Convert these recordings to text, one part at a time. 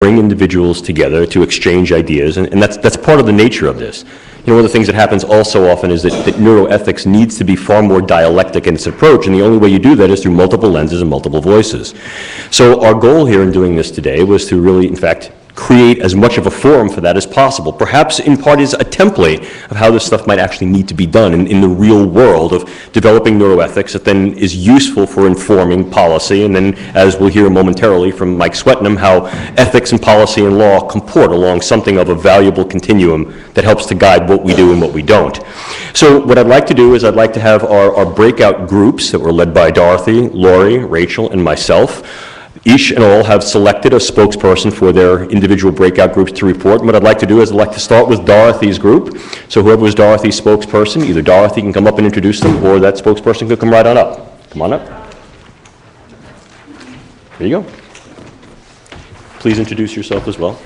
bring individuals together to exchange ideas, and that's part of the nature of this. You know, one of the things that happens also often is that neuroethics needs to be far more dialectic in its approach, and the only way you do that is through multiple lenses and multiple voices. So our goal here in doing this today was to really, in fact, create as much of a forum for that as possible. Perhaps in part is a template of how this stuff might actually need to be done in the real world of developing neuroethics that then is useful for informing policy, and then, as we'll hear momentarily from Mike Swetnam, how ethics and policy and law comport along something of a valuable continuum that helps to guide what we do and what we don't. So what I'd like to do is I'd like to have our breakout groups that were led by Dorothy, Lori, Rachel, and myself. Each and all have selected a spokesperson for their individual breakout groups to report. And what I'd like to do is I'd like to start with Dorothy's group. So whoever was Dorothy's spokesperson, either Dorothy can come up and introduce them, or that spokesperson could come right on up. Come on up. There you go. Please introduce yourself as well.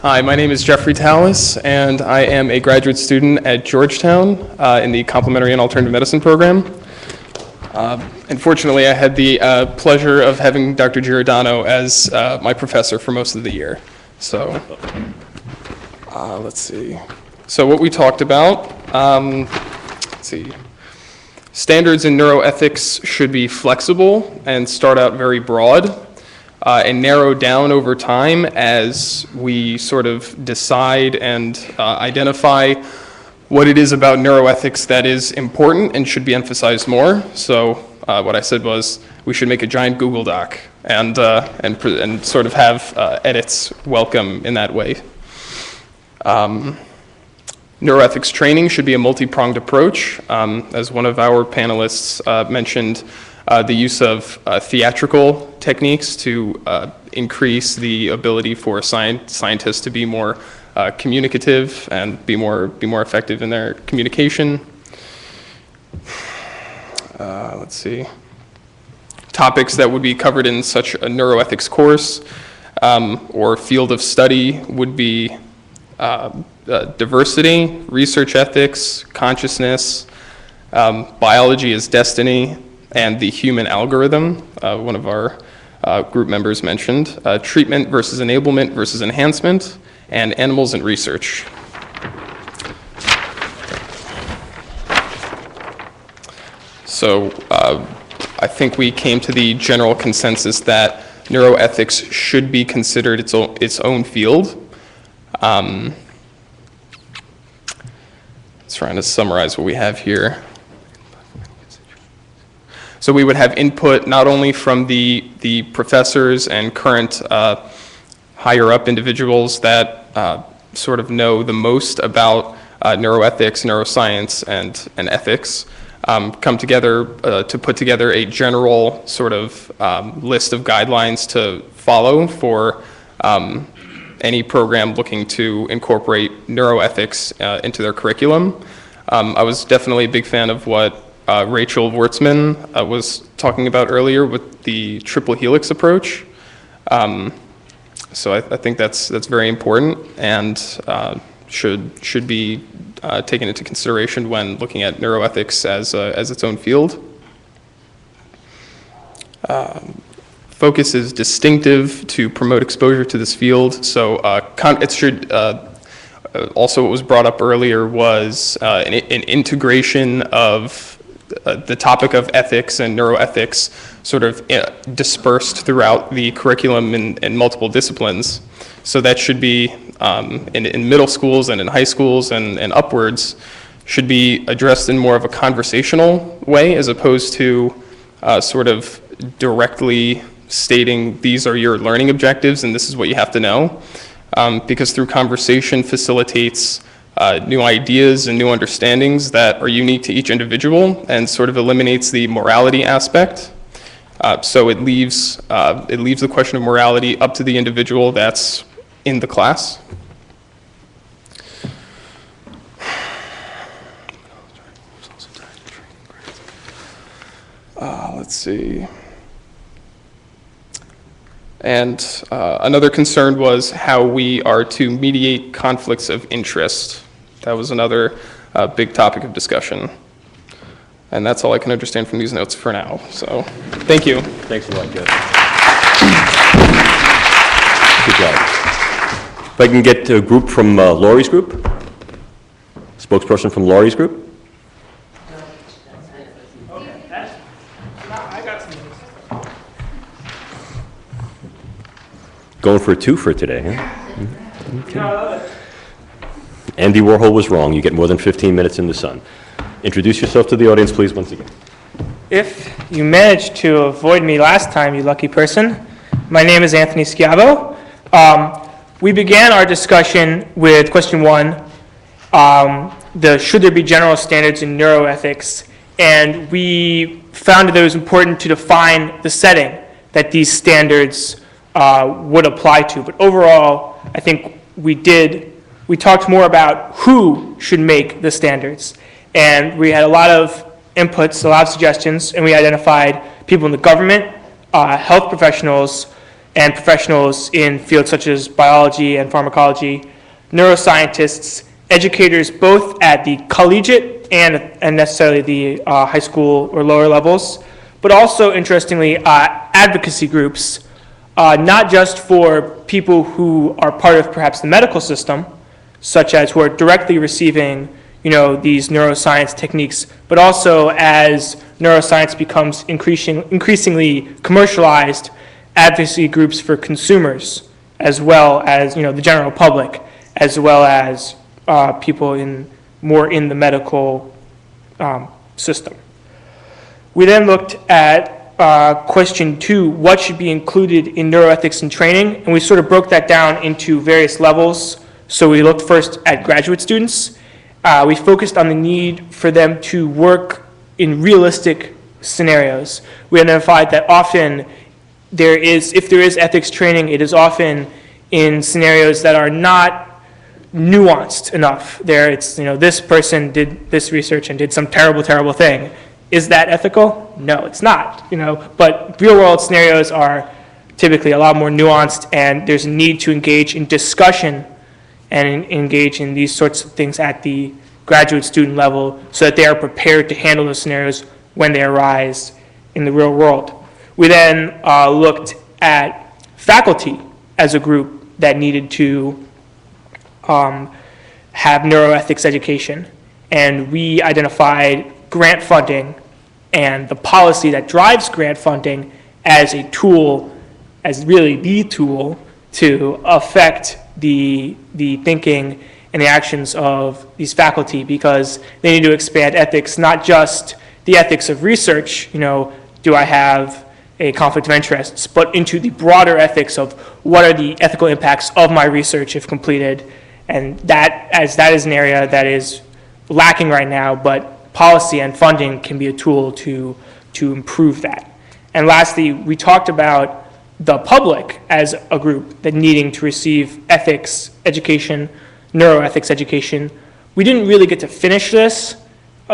Hi, my name is Jeffrey Tallis, and I am a graduate student at Georgetown in the Complementary and Alternative Medicine program. Unfortunately, I had the pleasure of having Dr. Giordano as my professor for most of the year. So, let's see. So what we talked about, let's see. Standards in neuroethics should be flexible and start out very broad and narrow down over time as we sort of decide and identify what it is about neuroethics that is important and should be emphasized more. So what I said was we should make a giant Google Doc and sort of have edits welcome in that way. Neuroethics training should be a multi-pronged approach. As one of our panelists mentioned, the use of theatrical techniques to increase the ability for scientists to be more communicative and be more effective in their communication. Let's see. Topics that would be covered in such a neuroethics course or field of study would be diversity, research ethics, consciousness, biology is destiny, and the human algorithm, one of our group members mentioned, treatment versus enablement versus enhancement, and animals and research. So I think we came to the general consensus that neuroethics should be considered its own field. Trying to summarize what we have here. So we would have input not only from the professors and current higher up individuals that sort of know the most about neuroethics, neuroscience, and ethics, come together to put together a general sort of list of guidelines to follow for any program looking to incorporate neuroethics into their curriculum. I was definitely a big fan of what Rachel Wurzman was talking about earlier with the triple helix approach. So I think that's very important and should be taken into consideration when looking at neuroethics as its own field. Focus is distinctive to promote exposure to this field. So it should also, what was brought up earlier was an integration of the topic of ethics and neuroethics sort of dispersed throughout the curriculum in multiple disciplines. So that should be in middle schools and in high schools and upwards should be addressed in more of a conversational way as opposed to sort of directly stating these are your learning objectives and this is what you have to know. Because through conversation facilitates new ideas and new understandings that are unique to each individual and sort of eliminates the morality aspect. So it leaves the question of morality up to the individual that's in the class. Let's see. And another concern was how we are to mediate conflicts of interest. That was another big topic of discussion. And that's all I can understand from these notes for now. So, thank you. Thanks a lot, Jeff. If I can get a group from Laurie's group? Spokesperson from Laurie's group? Going for a twofer today, huh? Okay. Andy Warhol was wrong. You get more than 15 minutes in the sun. Introduce yourself to the audience, please, once again. If you managed to avoid me last time, you lucky person, my name is Anthony Schiavo. We began our discussion with question 1, should there be general standards in neuroethics, and we found that it was important to define the setting that these standards would apply to. But overall, I think we talked more about who should make the standards, and we had a lot of inputs, a lot of suggestions, and we identified people in the government, health professionals, and professionals in fields such as biology and pharmacology, neuroscientists, educators both at the collegiate and necessarily the high school or lower levels, but also, interestingly, advocacy groups, not just for people who are part of perhaps the medical system, such as who are directly receiving these neuroscience techniques, but also as neuroscience becomes increasingly commercialized, advocacy groups for consumers, as well as the general public, as well as people more in the medical system. We then looked at question 2, what should be included in neuroethics and training, and we sort of broke that down into various levels. So we looked first at graduate students. We focused on the need for them to work in realistic scenarios. We identified that often if there is ethics training, it is often in scenarios that are not nuanced enough. This person did this research and did some terrible, terrible thing. Is that ethical? No, it's not. But real-world scenarios are typically a lot more nuanced, and there's a need to engage in discussion and engage in these sorts of things at the graduate student level so that they are prepared to handle those scenarios when they arise in the real world. We then looked at faculty as a group that needed to have neuroethics education, and we identified grant funding and the policy that drives grant funding as a tool, as really the tool to affect the thinking and the actions of these faculty, because they need to expand ethics, not just the ethics of research, do I have a conflict of interests, but into the broader ethics of what are the ethical impacts of my research if completed, and that is an area that is lacking right now, but policy and funding can be a tool to improve that. And lastly, we talked about the public as a group that needing to receive ethics education, neuroethics education. We didn't really get to finish this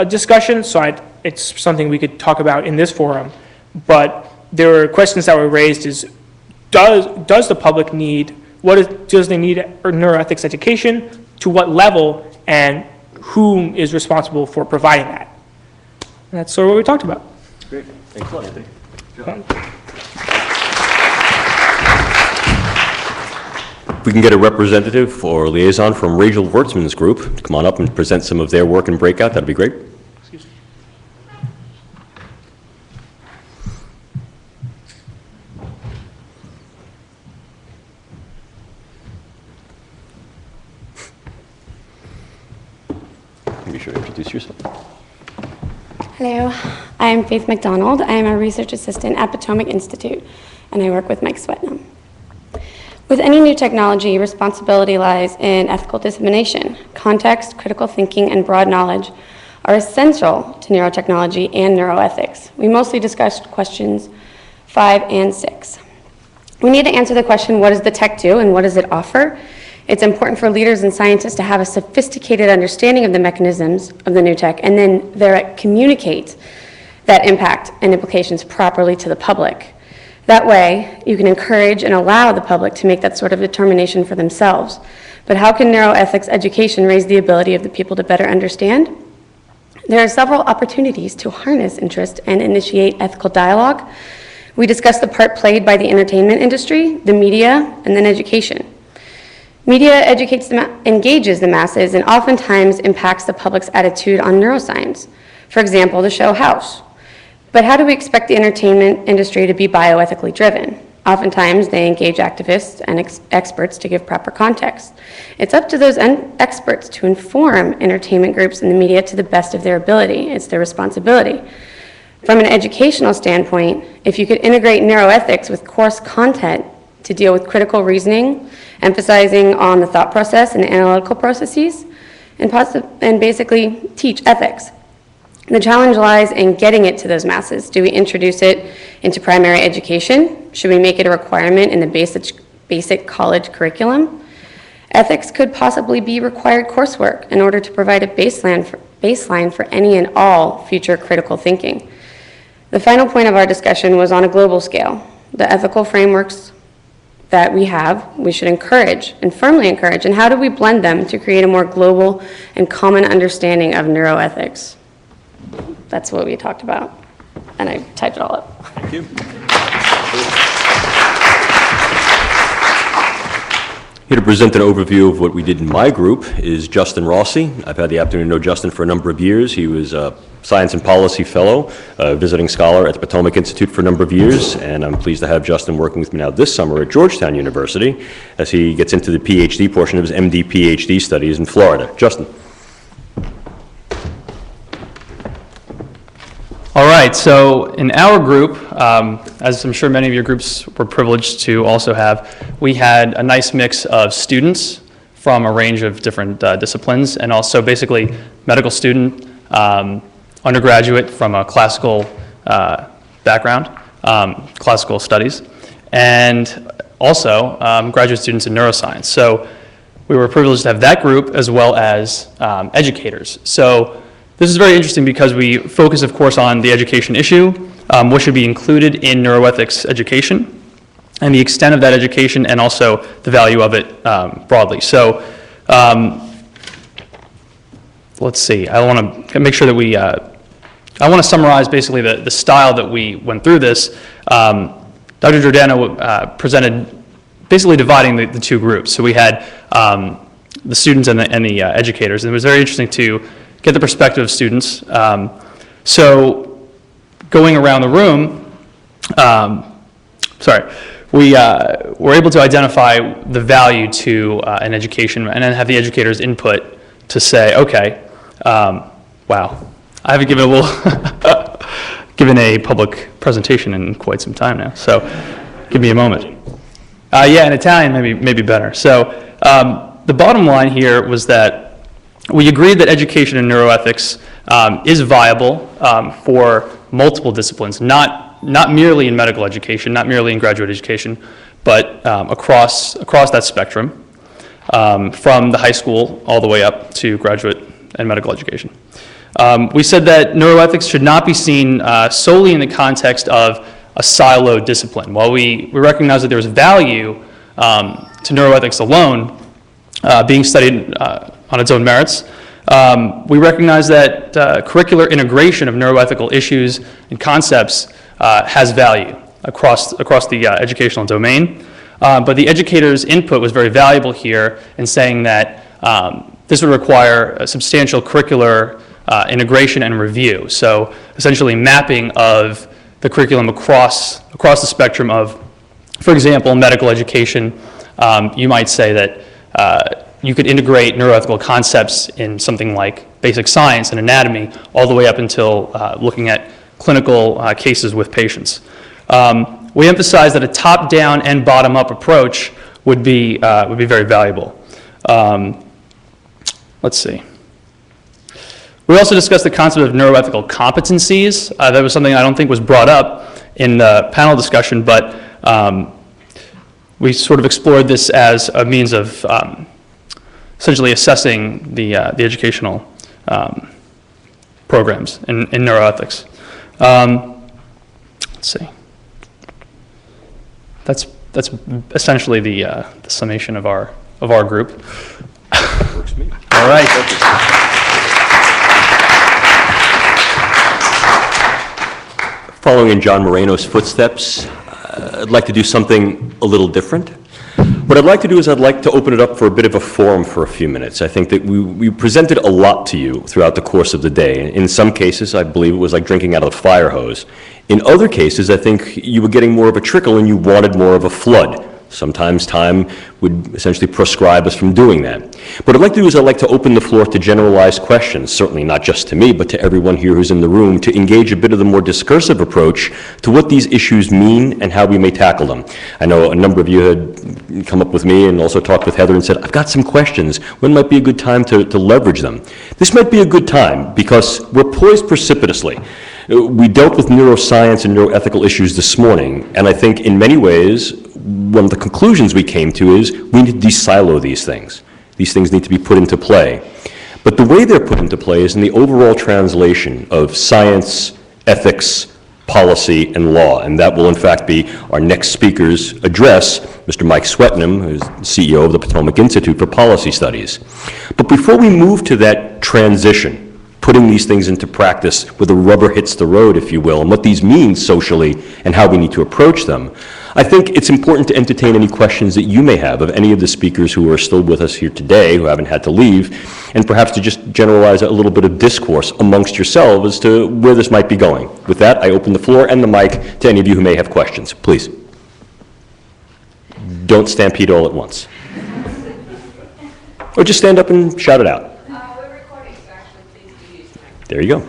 discussion, so it's something we could talk about in this forum. But there were questions that were raised: does the public does they need neuroethics education? To what level, and who is responsible for providing that? And that's sort of what we talked about. Great. Thanks a lot, Anthony. If we can get a representative or liaison from Rachel Wertzman's group to come on up and present some of their work and breakout, that'd be great. Excuse me. Be sure to introduce yourself. Hello, I'm Faith McDonald. I am a research assistant at Potomac Institute, and I work with Mike Swetnam. With any new technology, responsibility lies in ethical dissemination. Context, critical thinking, and broad knowledge are essential to neurotechnology and neuroethics. We mostly discussed questions 5 and 6. We need to answer the question, what does the tech do and what does it offer? It's important for leaders and scientists to have a sophisticated understanding of the mechanisms of the new tech and then communicate that impact and implications properly to the public. That way, you can encourage and allow the public to make that sort of determination for themselves. But how can neuroethics education raise the ability of the people to better understand? There are several opportunities to harness interest and initiate ethical dialogue. We discussed the part played by the entertainment industry, the media, and then education. Media engages the masses and oftentimes impacts the public's attitude on neuroscience. For example, the show House. But how do we expect the entertainment industry to be bioethically driven? Oftentimes, they engage activists and experts to give proper context. It's up to those experts to inform entertainment groups and the media to the best of their ability. It's their responsibility. From an educational standpoint, if you could integrate neuroethics with course content to deal with critical reasoning, emphasizing on the thought process and analytical processes, and basically teach ethics. The challenge lies in getting it to those masses. Do we introduce it into primary education? Should we make it a requirement in the basic college curriculum? Ethics could possibly be required coursework in order to provide a baseline for any and all future critical thinking. The final point of our discussion was on a global scale. The ethical frameworks that we should encourage and firmly encourage, and how do we blend them to create a more global and common understanding of neuroethics? That's what we talked about, and I typed it all up. Thank you. Here to present an overview of what we did in my group is Justin Rossi. I've had the opportunity to know Justin for a number of years. He was a Science and Policy Fellow, a visiting scholar at the Potomac Institute for a number of years, and I'm pleased to have Justin working with me now this summer at Georgetown University as he gets into the PhD portion of his MD PhD studies in Florida. Justin. All right, so in our group, as I'm sure many of your groups were privileged to also have, we had a nice mix of students from a range of different disciplines, and also basically medical student, undergraduate from a classical background, classical studies, and also graduate students in neuroscience. So we were privileged to have that group as well as educators. So this is very interesting because we focus, of course, on the education issue, what should be included in neuroethics education, and the extent of that education, and also the value of it broadly. So let's see, I want to make sure that we, I want to summarize basically the style that we went through this. Dr. Giordano presented basically dividing the two groups. So we had the students and the educators, and it was very interesting to get the perspective of students. So going around the room, we were able to identify the value to an education and then have the educators input to say, okay, wow, I haven't given given a public presentation in quite some time now, so give me a moment. Yeah, in Italian, maybe better. So the bottom line here was that we agreed that education in neuroethics is viable for multiple disciplines, not merely in medical education, not merely in graduate education, but across that spectrum, from the high school all the way up to graduate and medical education. We said that neuroethics should not be seen solely in the context of a siloed discipline. While we recognize that there's value to neuroethics alone, being studied on its own merits, we recognize that curricular integration of neuroethical issues and concepts has value across the educational domain. But the educator's input was very valuable here in saying that this would require a substantial curricular integration and review. So essentially mapping of the curriculum across the spectrum of, for example, medical education. You might say that you could integrate neuroethical concepts in something like basic science and anatomy all the way up until looking at clinical cases with patients. We emphasize that a top-down and bottom-up approach would be very valuable. Let's see. We also discussed the concept of neuroethical competencies. That was something I don't think was brought up in the panel discussion, but we sort of explored this as a means of essentially assessing the educational programs in neuroethics. Let's see. That's essentially the summation of our group. Works for me. All right. following in John Moreno's footsteps, I'd like to do something a little different. What I'd like to do is I'd like to open it up for a bit of a forum for a few minutes. I think that we presented a lot to you throughout the course of the day. In some cases, I believe it was like drinking out of a fire hose. In other cases, I think you were getting more of a trickle and you wanted more of a flood. Sometimes time would essentially proscribe us from doing that. What I'd like to do is I'd like to open the floor to generalized questions, certainly not just to me, but to everyone here who's in the room, to engage a bit of the more discursive approach to what these issues mean and how we may tackle them. I know a number of you had come up with me and also talked with Heather and said, I've got some questions. When might be a good time to leverage them? This might be a good time because we're poised precipitously. We dealt with neuroscience and neuroethical issues this morning, and I think in many ways, one of the conclusions we came to is we need to de-silo these things. These things need to be put into play. But the way they're put into play is in the overall translation of science, ethics, policy, and law, and that will in fact be our next speaker's address, Mr. Mike Swetnam, who's CEO of the Potomac Institute for Policy Studies. But before we move to that transition, putting these things into practice where the rubber hits the road, if you will, and what these mean socially and how we need to approach them, I think it's important to entertain any questions that you may have of any of the speakers who are still with us here today, who haven't had to leave, and perhaps to just generalize a little bit of discourse amongst yourselves as to where this might be going. With that, I open the floor and the mic to any of you who may have questions. Please. Don't stampede all at once. Or just stand up and shout it out. We're recording, so actually please do use that. There you go.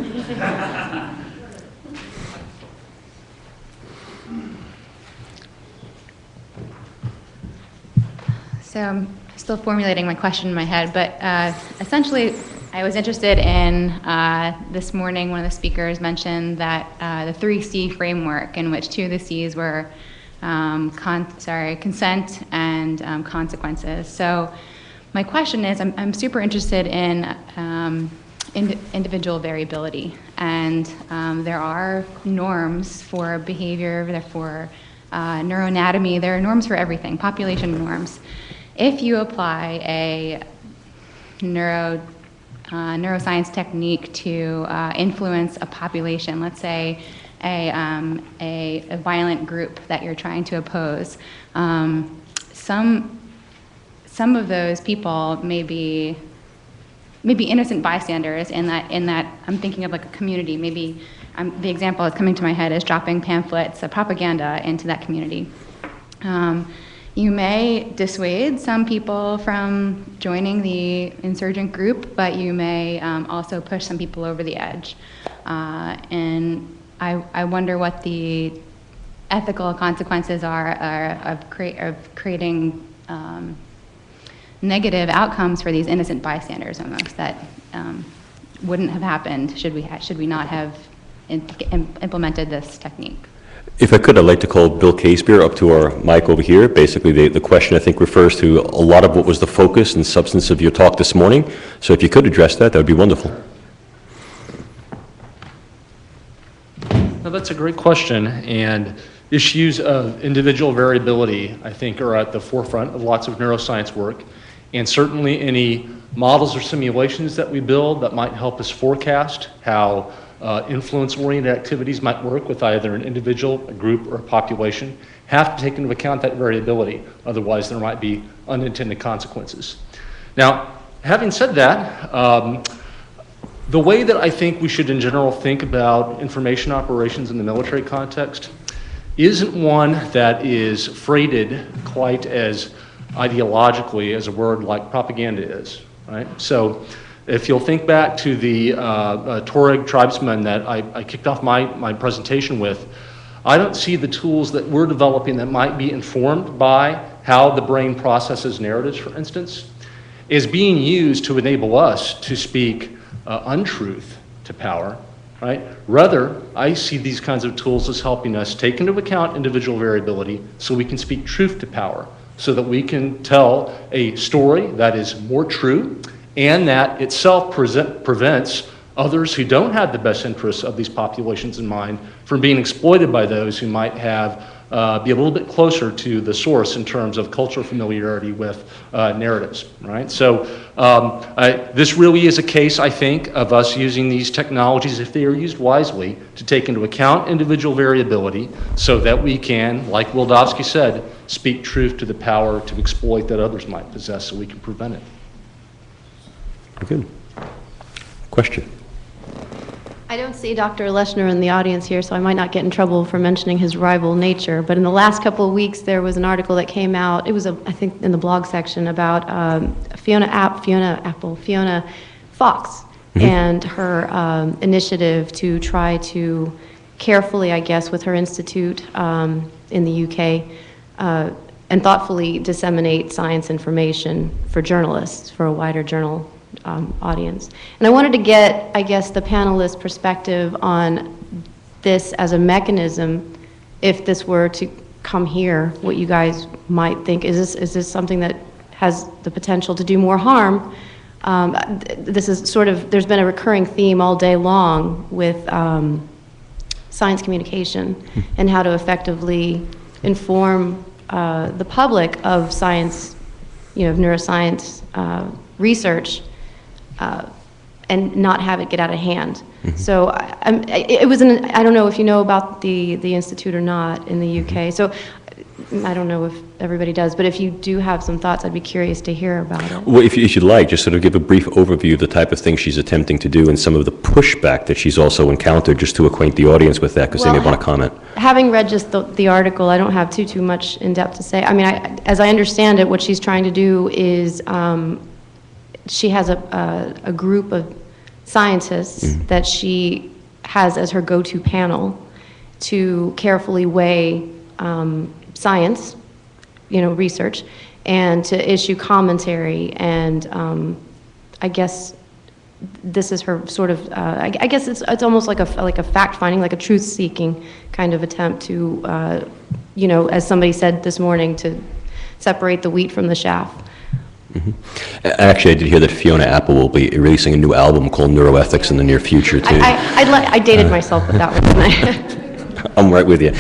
So I'm still formulating my question in my head, but essentially I was interested in this morning one of the speakers mentioned that the 3C framework in which two of the C's were consent and consequences. So my question is, I'm super interested in individual variability, and there are norms for behavior, for neuroanatomy, there are norms for everything, population norms. If you apply a neuroscience technique to influence a population, let's say a violent group that you're trying to oppose, some of those people may be innocent bystanders in that I'm thinking of like a community. Maybe the example that's coming to my head is dropping pamphlets of propaganda into that community. You may dissuade some people from joining the insurgent group, but you may also push some people over the edge. And I wonder what the ethical consequences are of creating negative outcomes for these innocent bystanders almost that wouldn't have happened should we not have implemented this technique. If I could, I'd like to call Bill Casebeer up to our mic over here. Basically, the question, I think, refers to a lot of what was the focus and substance of your talk this morning. So if you could address that, that would be wonderful. Well, that's a great question, and issues of individual variability, I think, are at the forefront of lots of neuroscience work, and certainly any models or simulations that we build that might help us forecast how influence-oriented activities might work with either an individual, a group, or a population have to take into account that variability. Otherwise, there might be unintended consequences. Now, having said that, the way that I think we should in general think about information operations in the military context isn't one that is freighted quite as ideologically as a word like propaganda is, right? So if you'll think back to the Tuareg tribesmen that I kicked off my presentation with, I don't see the tools that we're developing that might be informed by how the brain processes narratives, for instance, is being used to enable us to speak untruth to power, right? Rather, I see these kinds of tools as helping us take into account individual variability so we can speak truth to power, so that we can tell a story that is more true and that itself prevents others who don't have the best interests of these populations in mind from being exploited by those who might have be a little bit closer to the source in terms of cultural familiarity with narratives, right? So this really is a case, I think, of us using these technologies, if they are used wisely, to take into account individual variability so that we can, like Wildavsky said, speak truth to the power to exploit that others might possess so we can prevent it. Very good. Question? I don't see Dr. Leshner in the audience here, so I might not get in trouble for mentioning his rival Nature, but in the last couple of weeks, there was an article that came out, it was, I think, in the blog section about Fiona Fox and her initiative to try to carefully, I guess, with her institute in the UK, and thoughtfully disseminate science information for journalists, for a wider journal audience. And I wanted to get, I guess, the panelists' perspective on this as a mechanism, if this were to come here, what you guys might think. Is this something that has the potential to do more harm? This is sort of, there's been a recurring theme all day long with science communication and how to effectively inform the public of science, of neuroscience research, and not have it get out of hand. So it was I don't know if you know about the institute or not in the UK. So I don't know if everybody does, but if you do have some thoughts, I'd be curious to hear about it. Well, if you'd like, just sort of give a brief overview of the type of things she's attempting to do and some of the pushback that she's also encountered, just to acquaint the audience with that, because they may want to comment. Having read just the article, I don't have too much in depth to say. I mean, as I understand it, what she's trying to do is she has a group of scientists that she has as her go-to panel to carefully weigh science, research, and to issue commentary. And I guess this is her sort of, I guess it's almost like a fact-finding, like a truth-seeking kind of attempt to, as somebody said this morning, to separate the wheat from the chaff. Actually, I did hear that Fiona Apple will be releasing a new album called Neuroethics in the near future, too. I dated myself with that one, didn't I? I'm right with you.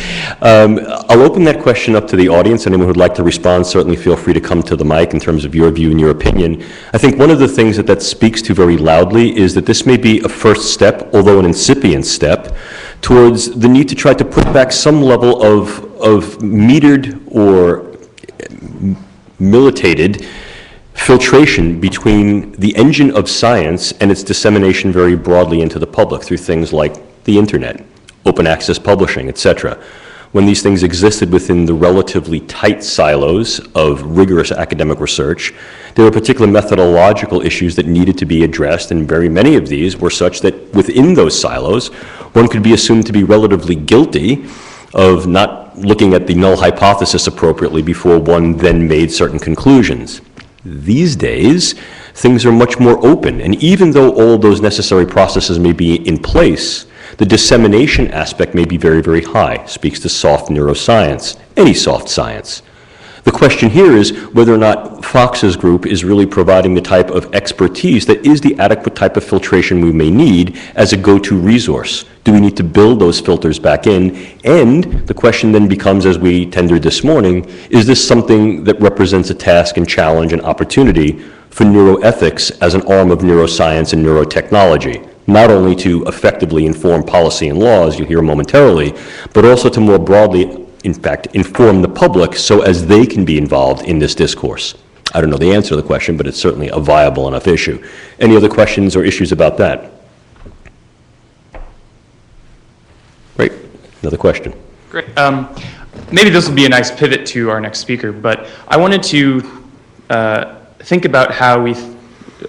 I'll open that question up to the audience. Anyone who'd like to respond, certainly feel free to come to the mic in terms of your view and your opinion. I think one of the things that speaks to very loudly is that this may be a first step, although an incipient step, towards the need to try to put back some level of metered or militated filtration between the engine of science and its dissemination very broadly into the public through things like the internet, open access publishing, etc. When these things existed within the relatively tight silos of rigorous academic research, there were particular methodological issues that needed to be addressed, and very many of these were such that within those silos, one could be assumed to be relatively guilty of not looking at the null hypothesis appropriately before one then made certain conclusions. These days, things are much more open, and even though all those necessary processes may be in place, the dissemination aspect may be very, very high. Speaks to soft neuroscience, any soft science. The question here is whether or not Fox's group is really providing the type of expertise that is the adequate type of filtration we may need as a go-to resource. Do we need to build those filters back in? And the question then becomes, as we tendered this morning, is this something that represents a task and challenge and opportunity for neuroethics as an arm of neuroscience and neurotechnology? Not only to effectively inform policy and law, as you'll hear momentarily, but also to more broadly, in fact, inform the public so as they can be involved in this discourse. I don't know the answer to the question, but it's certainly a viable enough issue. Any other questions or issues about that? Great. Another question. Great. Maybe this will be a nice pivot to our next speaker, but I wanted to think about how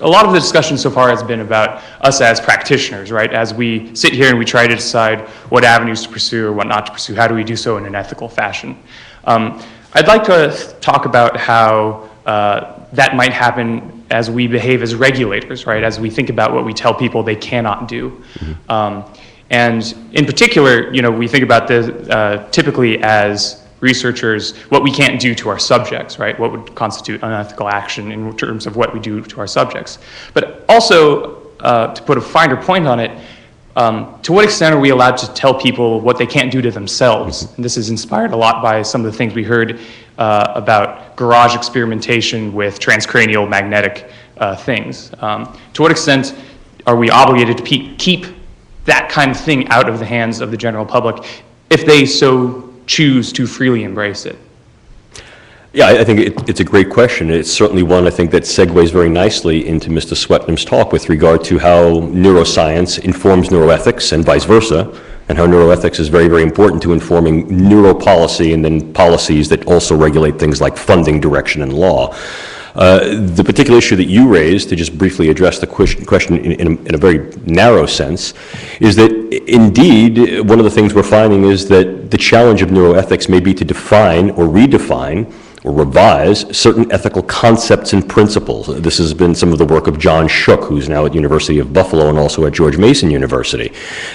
a lot of the discussion so far has been about us as practitioners, right? As we sit here and we try to decide what avenues to pursue or what not to pursue, how do we do so in an ethical fashion? I'd like to talk about how that might happen as we behave as regulators, right? As we think about what we tell people they cannot do. And in particular, we think about this typically as researchers, what we can't do to our subjects, right? What would constitute unethical action in terms of what we do to our subjects. But also, to put a finer point on it, To what extent are we allowed to tell people what they can't do to themselves? And this is inspired a lot by some of the things we heard about garage experimentation with transcranial magnetic things. To what extent are we obligated to keep that kind of thing out of the hands of the general public if they so choose to freely embrace it? Yeah, I think it's a great question. It's certainly one, I think, that segues very nicely into Mr. Swetnam's talk with regard to how neuroscience informs neuroethics and vice versa, and how neuroethics is very, very important to informing neuropolicy and then policies that also regulate things like funding, direction, and law. The particular issue that you raised, to just briefly address the question in a very narrow sense, is that indeed, one of the things we're finding is that the challenge of neuroethics may be to define or redefine or revise certain ethical concepts and principles. This has been some of the work of John Shook, who's now at University of Buffalo and also at George Mason University.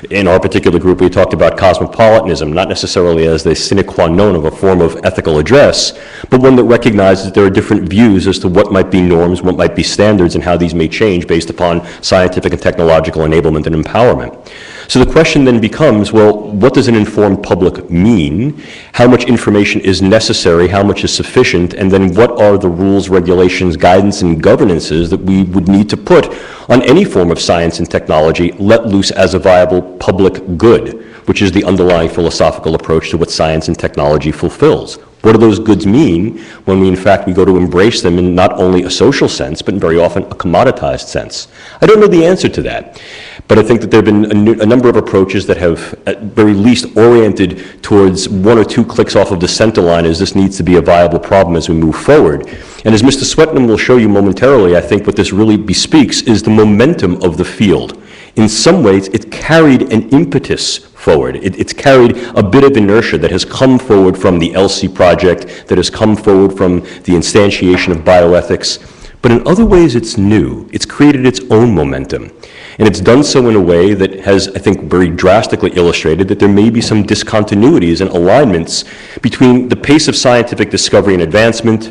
In our particular group, we talked about cosmopolitanism, not necessarily as the sine qua non of a form of ethical address, but one that recognizes that there are different views as to what might be norms, what might be standards, and how these may change based upon scientific and technological enablement and empowerment. So the question then becomes, well, what does an informed public mean? How much information is necessary? How much is sufficient? And then what are the rules, regulations, guidance, and governances that we would need to put on any form of science and technology let loose as a viable public good, which is the underlying philosophical approach to what science and technology fulfills? What do those goods mean when we go to embrace them in not only a social sense, but very often a commoditized sense? I don't know the answer to that, but I think that there have been a number of approaches that have at very least oriented towards one or two clicks off of the center line as this needs to be a viable problem as we move forward. And as Mr. Swetnam will show you momentarily, I think what this really bespeaks is the momentum of the field. In some ways, it carried an impetus forward. It's carried a bit of inertia that has come forward from the ELSI project, that has come forward from the instantiation of bioethics. But in other ways, it's new. It's created its own momentum. And it's done so in a way that has, I think, very drastically illustrated that there may be some discontinuities and alignments between the pace of scientific discovery and advancement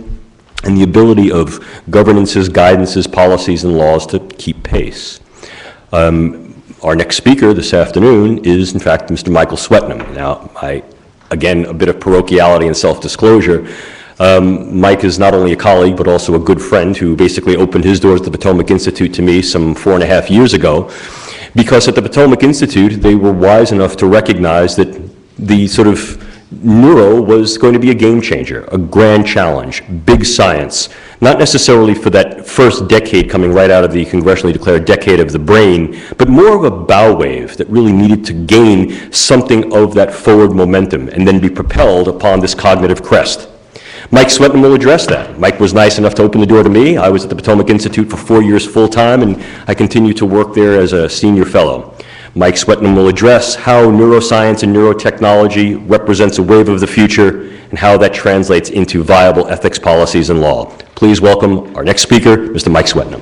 and the ability of governances, guidances, policies, and laws to keep pace. Our next speaker this afternoon is, in fact, Mr. Michael Swetnam. Now, again, a bit of parochiality and self-disclosure. Mike is not only a colleague, but also a good friend who basically opened his doors at the Potomac Institute to me some 4.5 years ago, because at the Potomac Institute, they were wise enough to recognize that the sort of neuro was going to be a game changer, a grand challenge, big science, not necessarily for that first decade coming right out of the congressionally declared decade of the brain, but more of a bow wave that really needed to gain something of that forward momentum and then be propelled upon this cognitive crest. Mike Swetnam will address that. Mike was nice enough to open the door to me. I was at the Potomac Institute for 4 years full-time, and I continue to work there as a senior fellow. Mike Swetnam will address how neuroscience and neurotechnology represents a wave of the future and how that translates into viable ethics policies and law. Please welcome our next speaker, Mr. Mike Swetnam.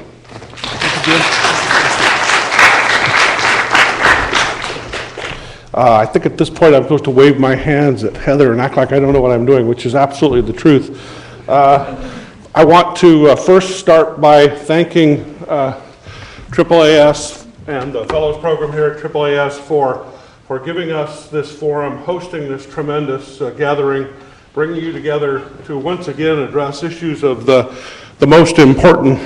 I think at this point I'm supposed to wave my hands at Heather and act like I don't know what I'm doing, which is absolutely the truth. I want to first start by thanking AAAS and the Fellows Program here at AAAS for giving us this forum, hosting this tremendous gathering, bringing you together to once again address issues of the most important,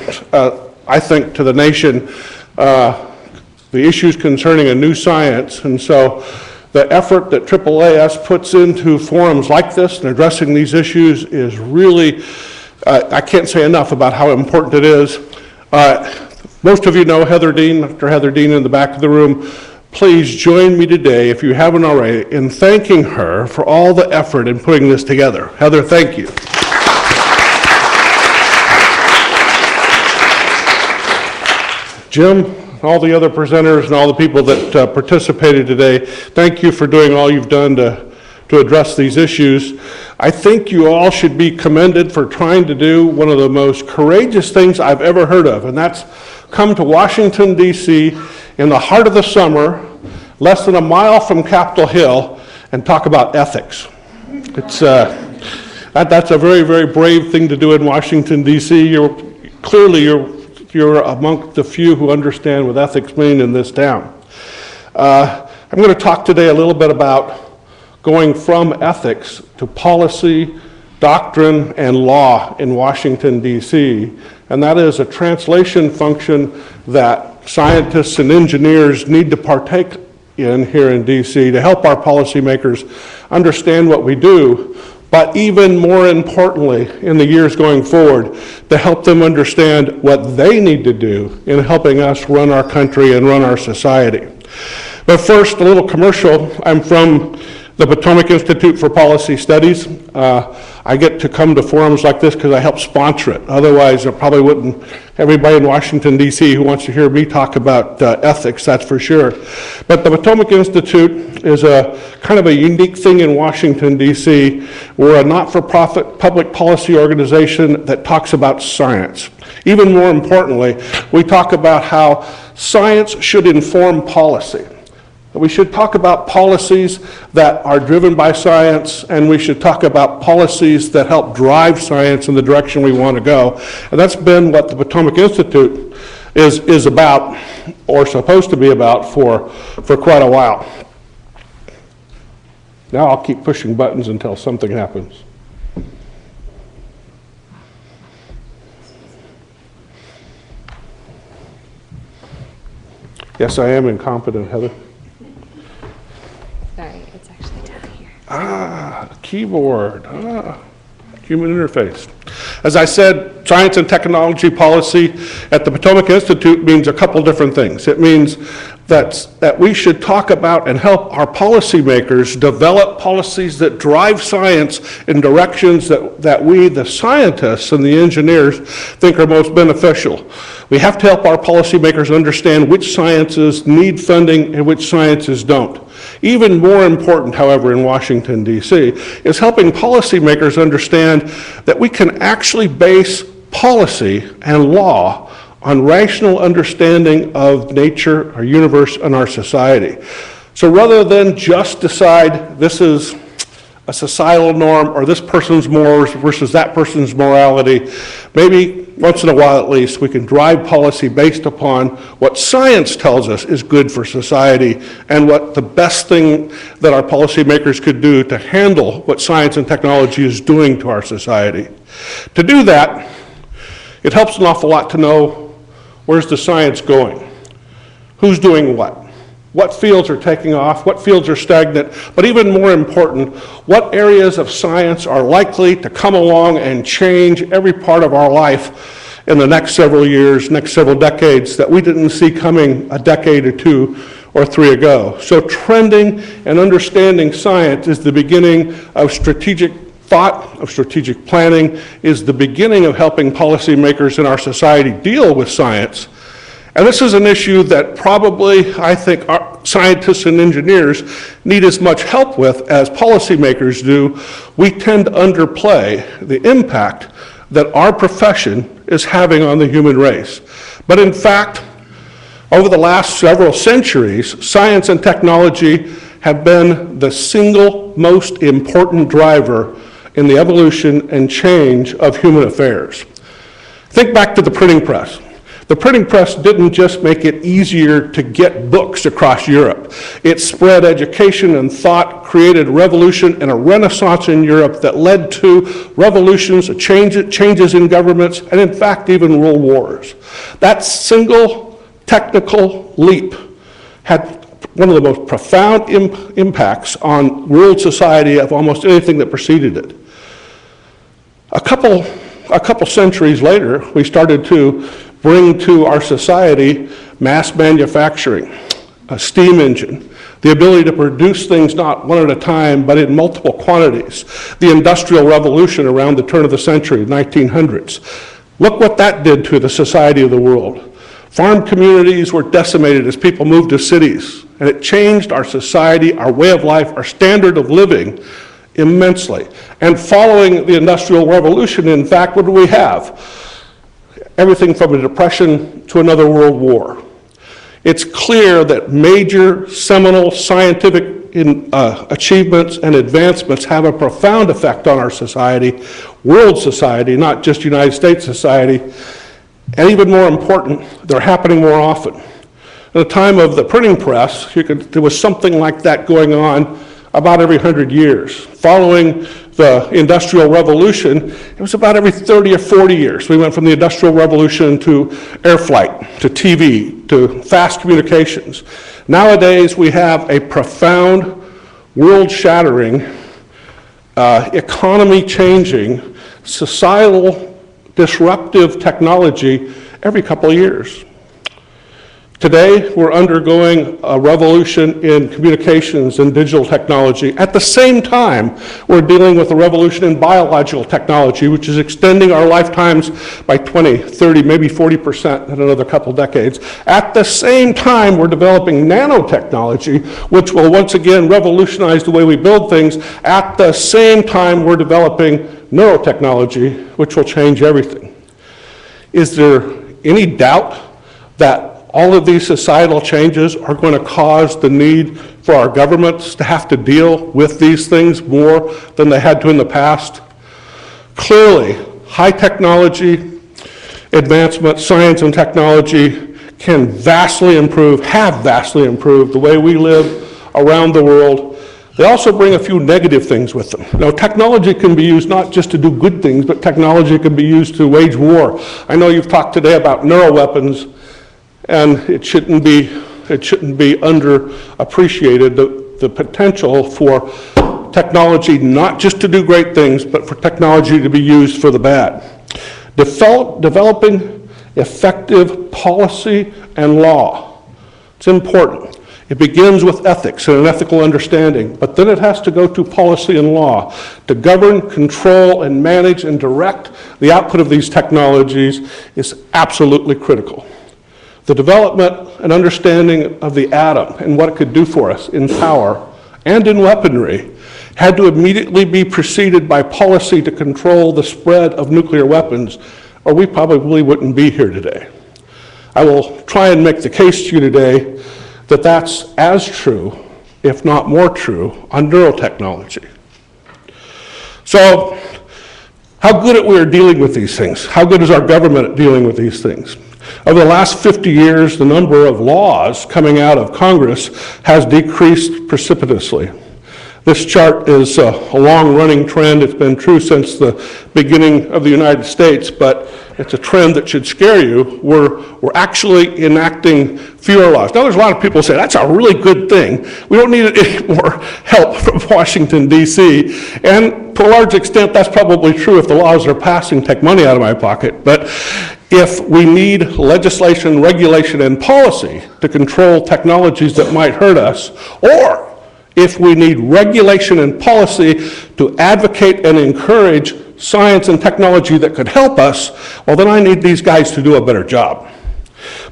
I think, to the nation, the issues concerning a new science. And so the effort that AAAS puts into forums like this and addressing these issues is really, I can't say enough about how important it is. Most of you know Heather Dean, Dr. Heather Dean in the back of the room. Please join me today, if you haven't already, in thanking her for all the effort in putting this together. Heather, thank you. Jim, all the other presenters and all the people that participated today, thank you for doing all you've done to address these issues. I think you all should be commended for trying to do one of the most courageous things I've ever heard of, and that's come to Washington, D.C. in the heart of the summer, less than a mile from Capitol Hill, and talk about ethics. It's that's a very, very brave thing to do in Washington, D.C. You're among the few who understand what ethics mean in this town. I'm going to talk today a little bit about going from ethics to policy, doctrine, and law in Washington, D.C., and that is a translation function that scientists and engineers need to partake in here in D.C. to help our policymakers understand what we do, but even more importantly, in the years going forward, to help them understand what they need to do in helping us run our country and run our society. But first, a little commercial. I'm from the Potomac Institute for Policy Studies. I get to come to forums like this because I help sponsor it. Otherwise, I probably wouldn't, everybody in Washington, D.C. who wants to hear me talk about ethics, that's for sure. But the Potomac Institute is a kind of a unique thing in Washington, D.C. We're a not-for-profit public policy organization that talks about science. Even more importantly, we talk about how science should inform policy. We should talk about policies that are driven by science, and we should talk about policies that help drive science in the direction we want to go. And that's been what the Potomac Institute is about, or supposed to be about, for quite a while. Now I'll keep pushing buttons until something happens. Yes, I am incompetent, Heather. Sorry, it's actually down here. Keyboard. Human interface. As I said, science and technology policy at the Potomac Institute means a couple different things. It means that we should talk about and help our policymakers develop policies that drive science in directions that we, the scientists and the engineers, think are most beneficial. We have to help our policymakers understand which sciences need funding and which sciences don't. Even more important, however, in Washington, D.C., is helping policymakers understand that we can actually base policy and law on rational understanding of nature, our universe, and our society. So rather than just decide this is a societal norm or this person's morals versus that person's morality, maybe once in a while at least we can drive policy based upon what science tells us is good for society and what the best thing that our policymakers could do to handle what science and technology is doing to our society. To do that, it helps an awful lot to know where's the science going, who's doing what fields are taking off, what fields are stagnant, but even more important, what areas of science are likely to come along and change every part of our life in the next several years, next several decades that we didn't see coming a decade or two or three ago. So trending and understanding science is the beginning of strategic thought, of strategic planning, is the beginning of helping policymakers in our society deal with science. And this is an issue that probably, I think, our scientists and engineers need as much help with as policymakers do. We tend to underplay the impact that our profession is having on the human race. But in fact, over the last several centuries, science and technology have been the single most important driver in the evolution and change of human affairs. Think back to the printing press. The printing press didn't just make it easier to get books across Europe. It spread education and thought, created revolution and a renaissance in Europe that led to revolutions, changes in governments, and in fact even world wars. That single technical leap had one of the most profound impacts on world society of almost anything that preceded it. A couple centuries later, we started to bring to our society mass manufacturing, a steam engine, the ability to produce things not one at a time, but in multiple quantities, the Industrial Revolution around the turn of the century, 1900s. Look what that did to the society of the world. Farm communities were decimated as people moved to cities, and it changed our society, our way of life, our standard of living immensely. And following the Industrial Revolution, in fact, what do we have? Everything from a depression to another world war. It's clear that major seminal scientific achievements and advancements have a profound effect on our society, world society, not just United States society, and even more important, they're happening more often. the time of the printing press, there was something like that going on about every 100 years. Following the Industrial Revolution, it was about every 30 or 40 years. We went from the Industrial Revolution to air flight, to TV, to fast communications. Nowadays, we have a profound, world-shattering, economy-changing, societal disruptive technology every couple of years. Today, we're undergoing a revolution in communications and digital technology. At the same time, we're dealing with a revolution in biological technology, which is extending our lifetimes by 20, 30, maybe 40% in another couple decades. At the same time, we're developing nanotechnology, which will once again revolutionize the way we build things. At the same time, we're developing neurotechnology, which will change everything. Is there any doubt that all of these societal changes are going to cause the need for our governments to have to deal with these things more than they had to in the past? Clearly, high technology advancement, science and technology can vastly improve, have vastly improved the way we live around the world. They also bring a few negative things with them. Now, technology can be used not just to do good things, but technology can be used to wage war. I know you've talked today about neuroweapons, and it shouldn't be underappreciated, the potential for technology not just to do great things, but for technology to be used for the bad. Developing effective policy and law, it's important. It begins with ethics and an ethical understanding, but then it has to go to policy and law to govern, control, and manage and direct the output of these technologies is absolutely critical. The development and understanding of the atom and what it could do for us in power and in weaponry had to immediately be preceded by policy to control the spread of nuclear weapons, or we probably wouldn't be here today. I will try and make the case to you today that that's as true, if not more true, on neurotechnology. So, how good are we at dealing with these things? How good is our government at dealing with these things? Over the last 50 years, the number of laws coming out of Congress has decreased precipitously. This chart is a long-running trend. It's been true since the beginning of the United States, but it's a trend that should scare you. We're actually enacting fewer laws. Now, there's a lot of people who say, that's a really good thing. We don't need any more help from Washington, D.C. And to a large extent, that's probably true if the laws are passing take money out of my pocket. But if we need legislation, regulation, and policy to control technologies that might hurt us, or if we need regulation and policy to advocate and encourage science and technology that could help us, well, then I need these guys to do a better job.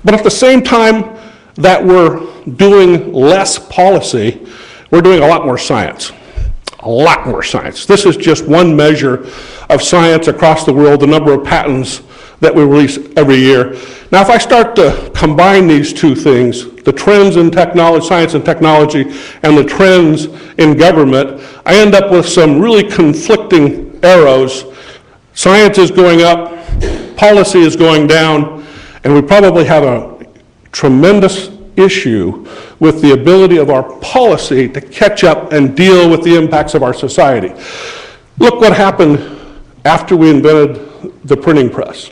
But at the same time that we're doing less policy, we're doing a lot more science. A lot more science. This is just one measure of science across the world, the number of patents that we release every year. Now, if I start to combine these two things, the trends in technology, science and technology, and the trends in government, I end up with some really conflicting arrows. Science is going up, policy is going down, and we probably have a tremendous issue with the ability of our policy to catch up and deal with the impacts of our society. Look what happened after we invented the printing press.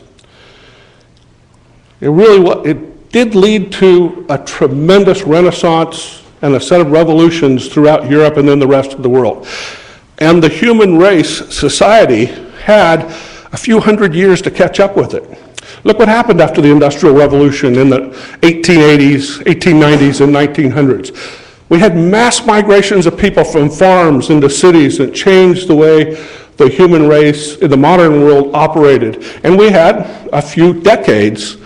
It did lead to a tremendous renaissance and a set of revolutions throughout Europe and then the rest of the world. And the human race, society, had a few hundred years to catch up with it. Look what happened after the Industrial Revolution in the 1880s, 1890s, and 1900s. We had mass migrations of people from farms into cities that changed the way the human race in the modern world operated. And we had a few decades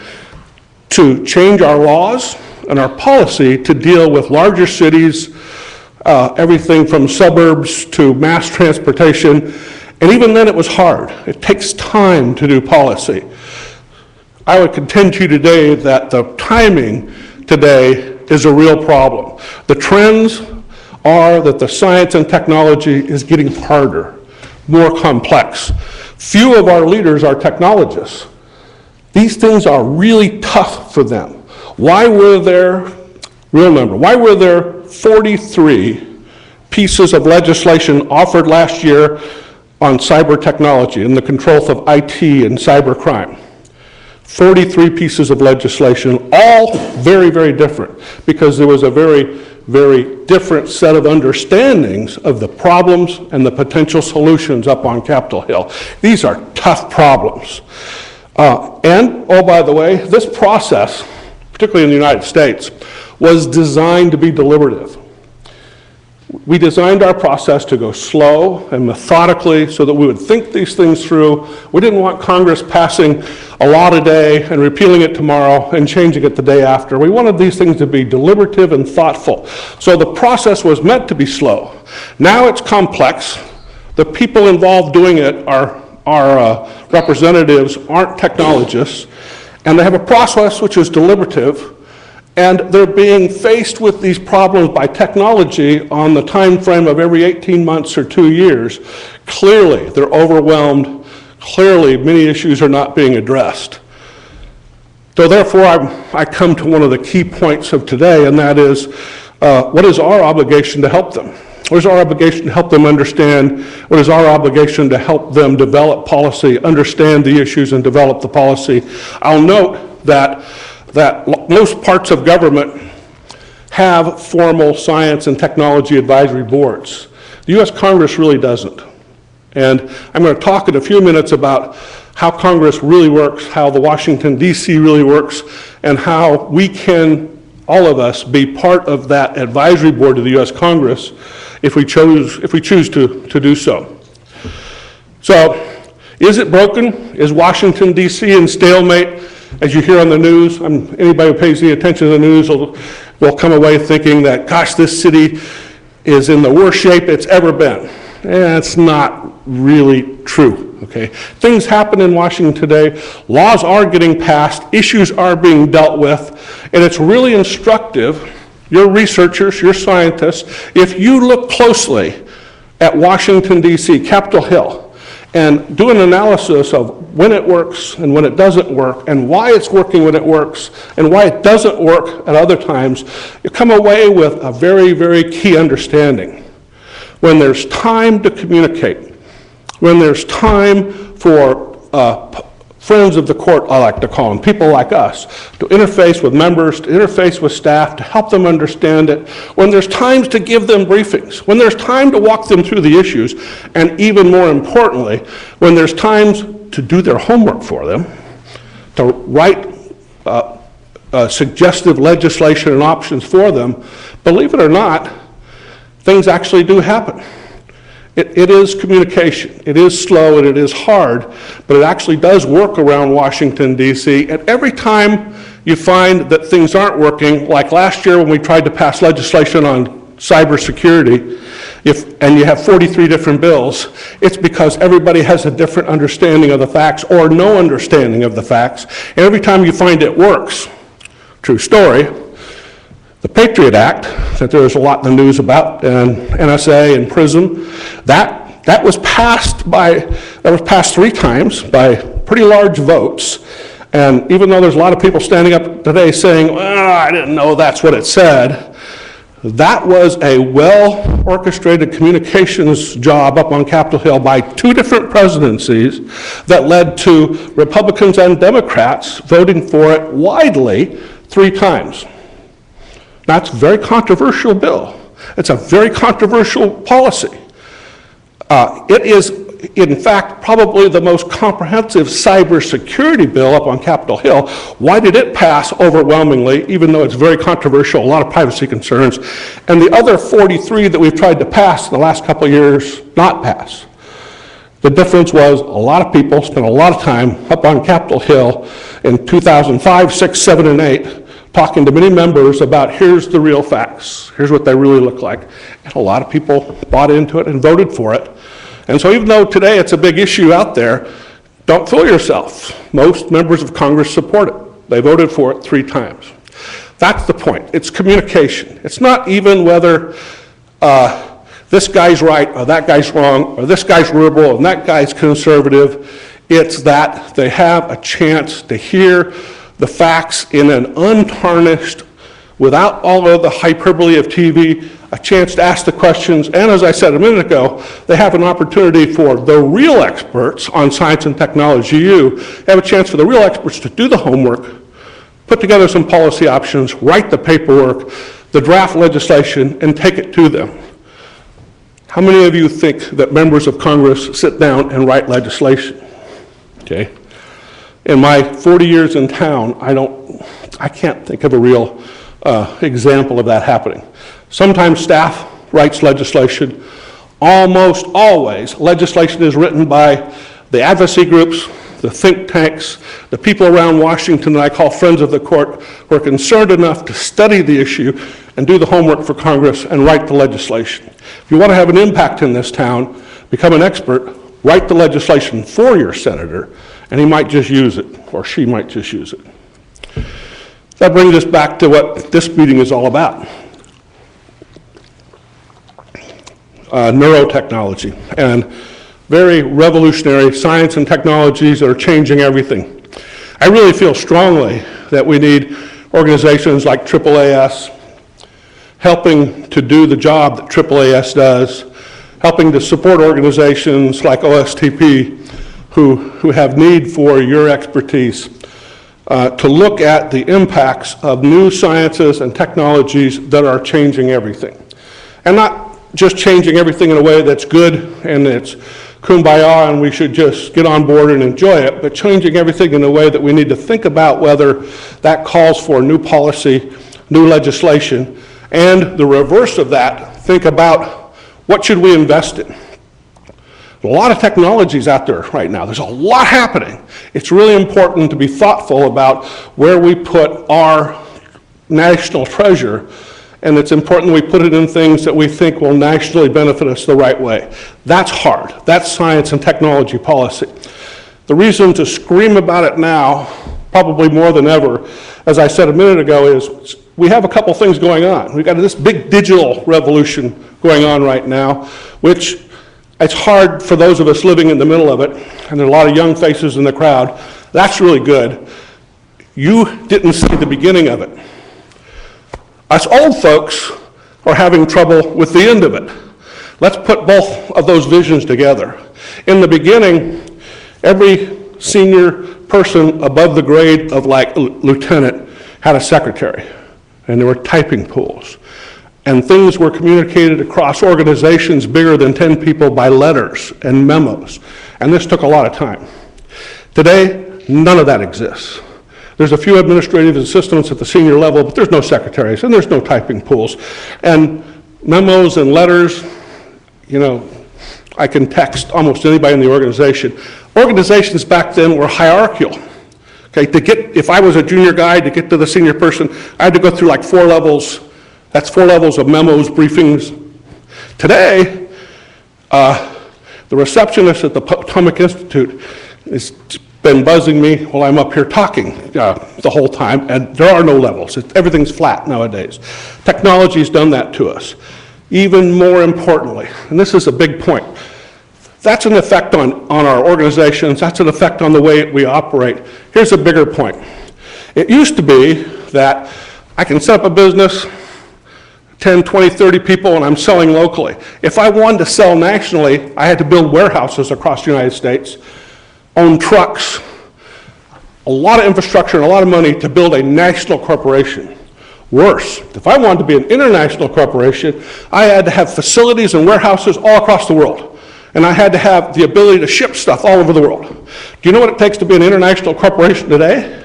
to change our laws and our policy to deal with larger cities, everything from suburbs to mass transportation. And even then it was hard. It takes time to do policy. I would contend to you today that the timing today is a real problem. The trends are that the science and technology is getting harder, more complex. Few of our leaders are technologists. These things are really tough for them. Why were there, real number, why were there 43 pieces of legislation offered last year on cyber technology and the control of IT and cyber crime? 43 pieces of legislation, all very, very different, because there was a very, very different set of understandings of the problems and the potential solutions up on Capitol Hill. These are tough problems. And, oh, by the way, this process, particularly in the United States, was designed to be deliberative. We designed our process to go slow and methodically so that we would think these things through. We didn't want Congress passing a law today and repealing it tomorrow and changing it the day after. We wanted these things to be deliberative and thoughtful. So the process was meant to be slow. Now it's complex. The people involved doing it are representatives, aren't technologists, and they have a process which is deliberative. And they're being faced with these problems by technology on the time frame of every 18 months or 2 years. Clearly, they're overwhelmed. Clearly, many issues are not being addressed. So therefore, I come to one of the key points of today, and that is, what is our obligation to help them? What is our obligation to help them understand? What is our obligation to help them develop policy, understand the issues, and develop the policy? I'll note that most parts of government have formal science and technology advisory boards. The U.S. Congress really doesn't. And I'm going to talk in a few minutes about how Congress really works, how the Washington, D.C. really works, and how we can, all of us, be part of that advisory board of the U.S. Congress if we choose to do so. So, is it broken? Is Washington, D.C. in stalemate? As you hear on the news, anybody who pays any attention to the news will come away thinking that, gosh, this city is in the worst shape it's ever been. And it's not really true, okay? Things happen in Washington today. Laws are getting passed. Issues are being dealt with. And it's really instructive, your researchers, your scientists, if you look closely at Washington, D.C., Capitol Hill, and do an analysis of when it works and when it doesn't work, and why it's working when it works, and why it doesn't work at other times, you come away with a very, very key understanding. When there's time to communicate, when there's time for friends of the court, I like to call them, people like us, to interface with members, to interface with staff, to help them understand it, when there's times to give them briefings, when there's time to walk them through the issues, and even more importantly, when there's times to do their homework for them, to write suggestive legislation and options for them, believe it or not, things actually do happen. It is communication. It is slow and it is hard, but it actually does work around Washington, D.C. And every time you find that things aren't working, like last year when we tried to pass legislation on cybersecurity, and you have 43 different bills, it's because everybody has a different understanding of the facts or no understanding of the facts. And every time you find it works, true story, the Patriot Act, that there was a lot in the news about, and NSA and PRISM, that was passed 3 times by pretty large votes. And even though there's a lot of people standing up today saying, well, I didn't know that's what it said, that was a well-orchestrated communications job up on Capitol Hill by 2 different presidencies that led to Republicans and Democrats voting for it widely 3 times. That's a very controversial bill. It's a very controversial policy. It is, in fact, probably the most comprehensive cybersecurity bill up on Capitol Hill. Why did it pass overwhelmingly, even though it's very controversial, a lot of privacy concerns, and the other 43 that we've tried to pass in the last couple of years not pass? The difference was a lot of people spent a lot of time up on Capitol Hill in 2005, 6, 7, and 8, talking to many members about here's the real facts, here's what they really look like. And a lot of people bought into it and voted for it. And so even though today it's a big issue out there, don't fool yourself. Most members of Congress support it. They voted for it 3 times. That's the point. It's communication. It's not even whether this guy's right or that guy's wrong or this guy's liberal and that guy's conservative. It's that they have a chance to hear the facts in an untarnished, without all of the hyperbole of TV, a chance to ask the questions, and as I said a minute ago, they have an opportunity for the real experts on science and technology, you have a chance for the real experts to do the homework, put together some policy options, write the paperwork, the draft legislation, and take it to them. How many of you think that members of Congress sit down and write legislation? Okay. In my 40 years in town, I can't think of a real example of that happening. Sometimes staff writes legislation. Almost always, legislation is written by the advocacy groups, the think tanks, the people around Washington that I call friends of the court, who are concerned enough to study the issue and do the homework for Congress and write the legislation. If you want to have an impact in this town, become an expert, write the legislation for your senator, and he might just use it, or she might just use it. That brings us back to what this meeting is all about. Neurotechnology, and very revolutionary science and technologies that are changing everything. I really feel strongly that we need organizations like AAAS helping to do the job that AAAS does, helping to support organizations like OSTP who have need for your expertise, to look at the impacts of new sciences and technologies that are changing everything. And not just changing everything in a way that's good and it's kumbaya and we should just get on board and enjoy it, but changing everything in a way that we need to think about whether that calls for new policy, new legislation, and the reverse of that, think about what should we invest in. A lot of technologies out there right now. There's a lot happening. It's really important to be thoughtful about where we put our national treasure, and it's important that we put it in things that we think will nationally benefit us the right way. That's hard. That's science and technology policy. The reason to scream about it now, probably more than ever, as I said a minute ago, is we have a couple things going on. We've got this big digital revolution going on right now, which it's hard for those of us living in the middle of it, and there are a lot of young faces in the crowd. That's really good. You didn't see the beginning of it. Us old folks are having trouble with the end of it. Let's put both of those visions together. In the beginning, every senior person above the grade of like lieutenant had a secretary, and there were typing pools. And things were communicated across organizations bigger than 10 people by letters and memos. And this took a lot of time. Today, none of that exists. There's a few administrative assistants at the senior level, but there's no secretaries and there's no typing pools. And memos and letters, you know, I can text almost anybody in the organization. Organizations back then were hierarchical. Okay, if I was a junior guy, to get to the senior person, I had to go through like 4 levels. That's 4 levels of memos, briefings. Today, the receptionist at the Potomac Institute has been buzzing me while I'm up here talking the whole time, and there are no levels. Everything's flat nowadays. Technology's done that to us. Even more importantly, and this is a big point, that's an effect on our organizations, that's an effect on the way we operate. Here's a bigger point. It used to be that I can set up a business, 10, 20, 30 people, and I'm selling locally. If I wanted to sell nationally, I had to build warehouses across the United States, own trucks, a lot of infrastructure and a lot of money to build a national corporation. Worse, if I wanted to be an international corporation, I had to have facilities and warehouses all across the world. And I had to have the ability to ship stuff all over the world. Do you know what it takes to be an international corporation today?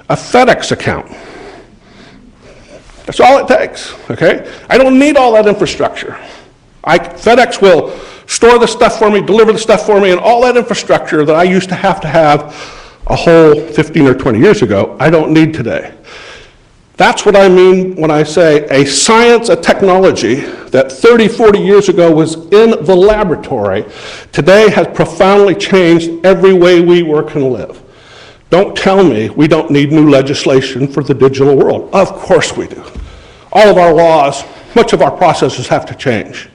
A FedEx account. That's all it takes, okay? I don't need all that infrastructure. FedEx will store the stuff for me, deliver the stuff for me, and all that infrastructure that I used to have a whole 15 or 20 years ago, I don't need today. That's what I mean when I say a science, a technology that 30, 40 years ago was in the laboratory, today has profoundly changed every way we work and live. Don't tell me we don't need new legislation for the digital world. Of course we do. All of our laws, much of our processes have to change.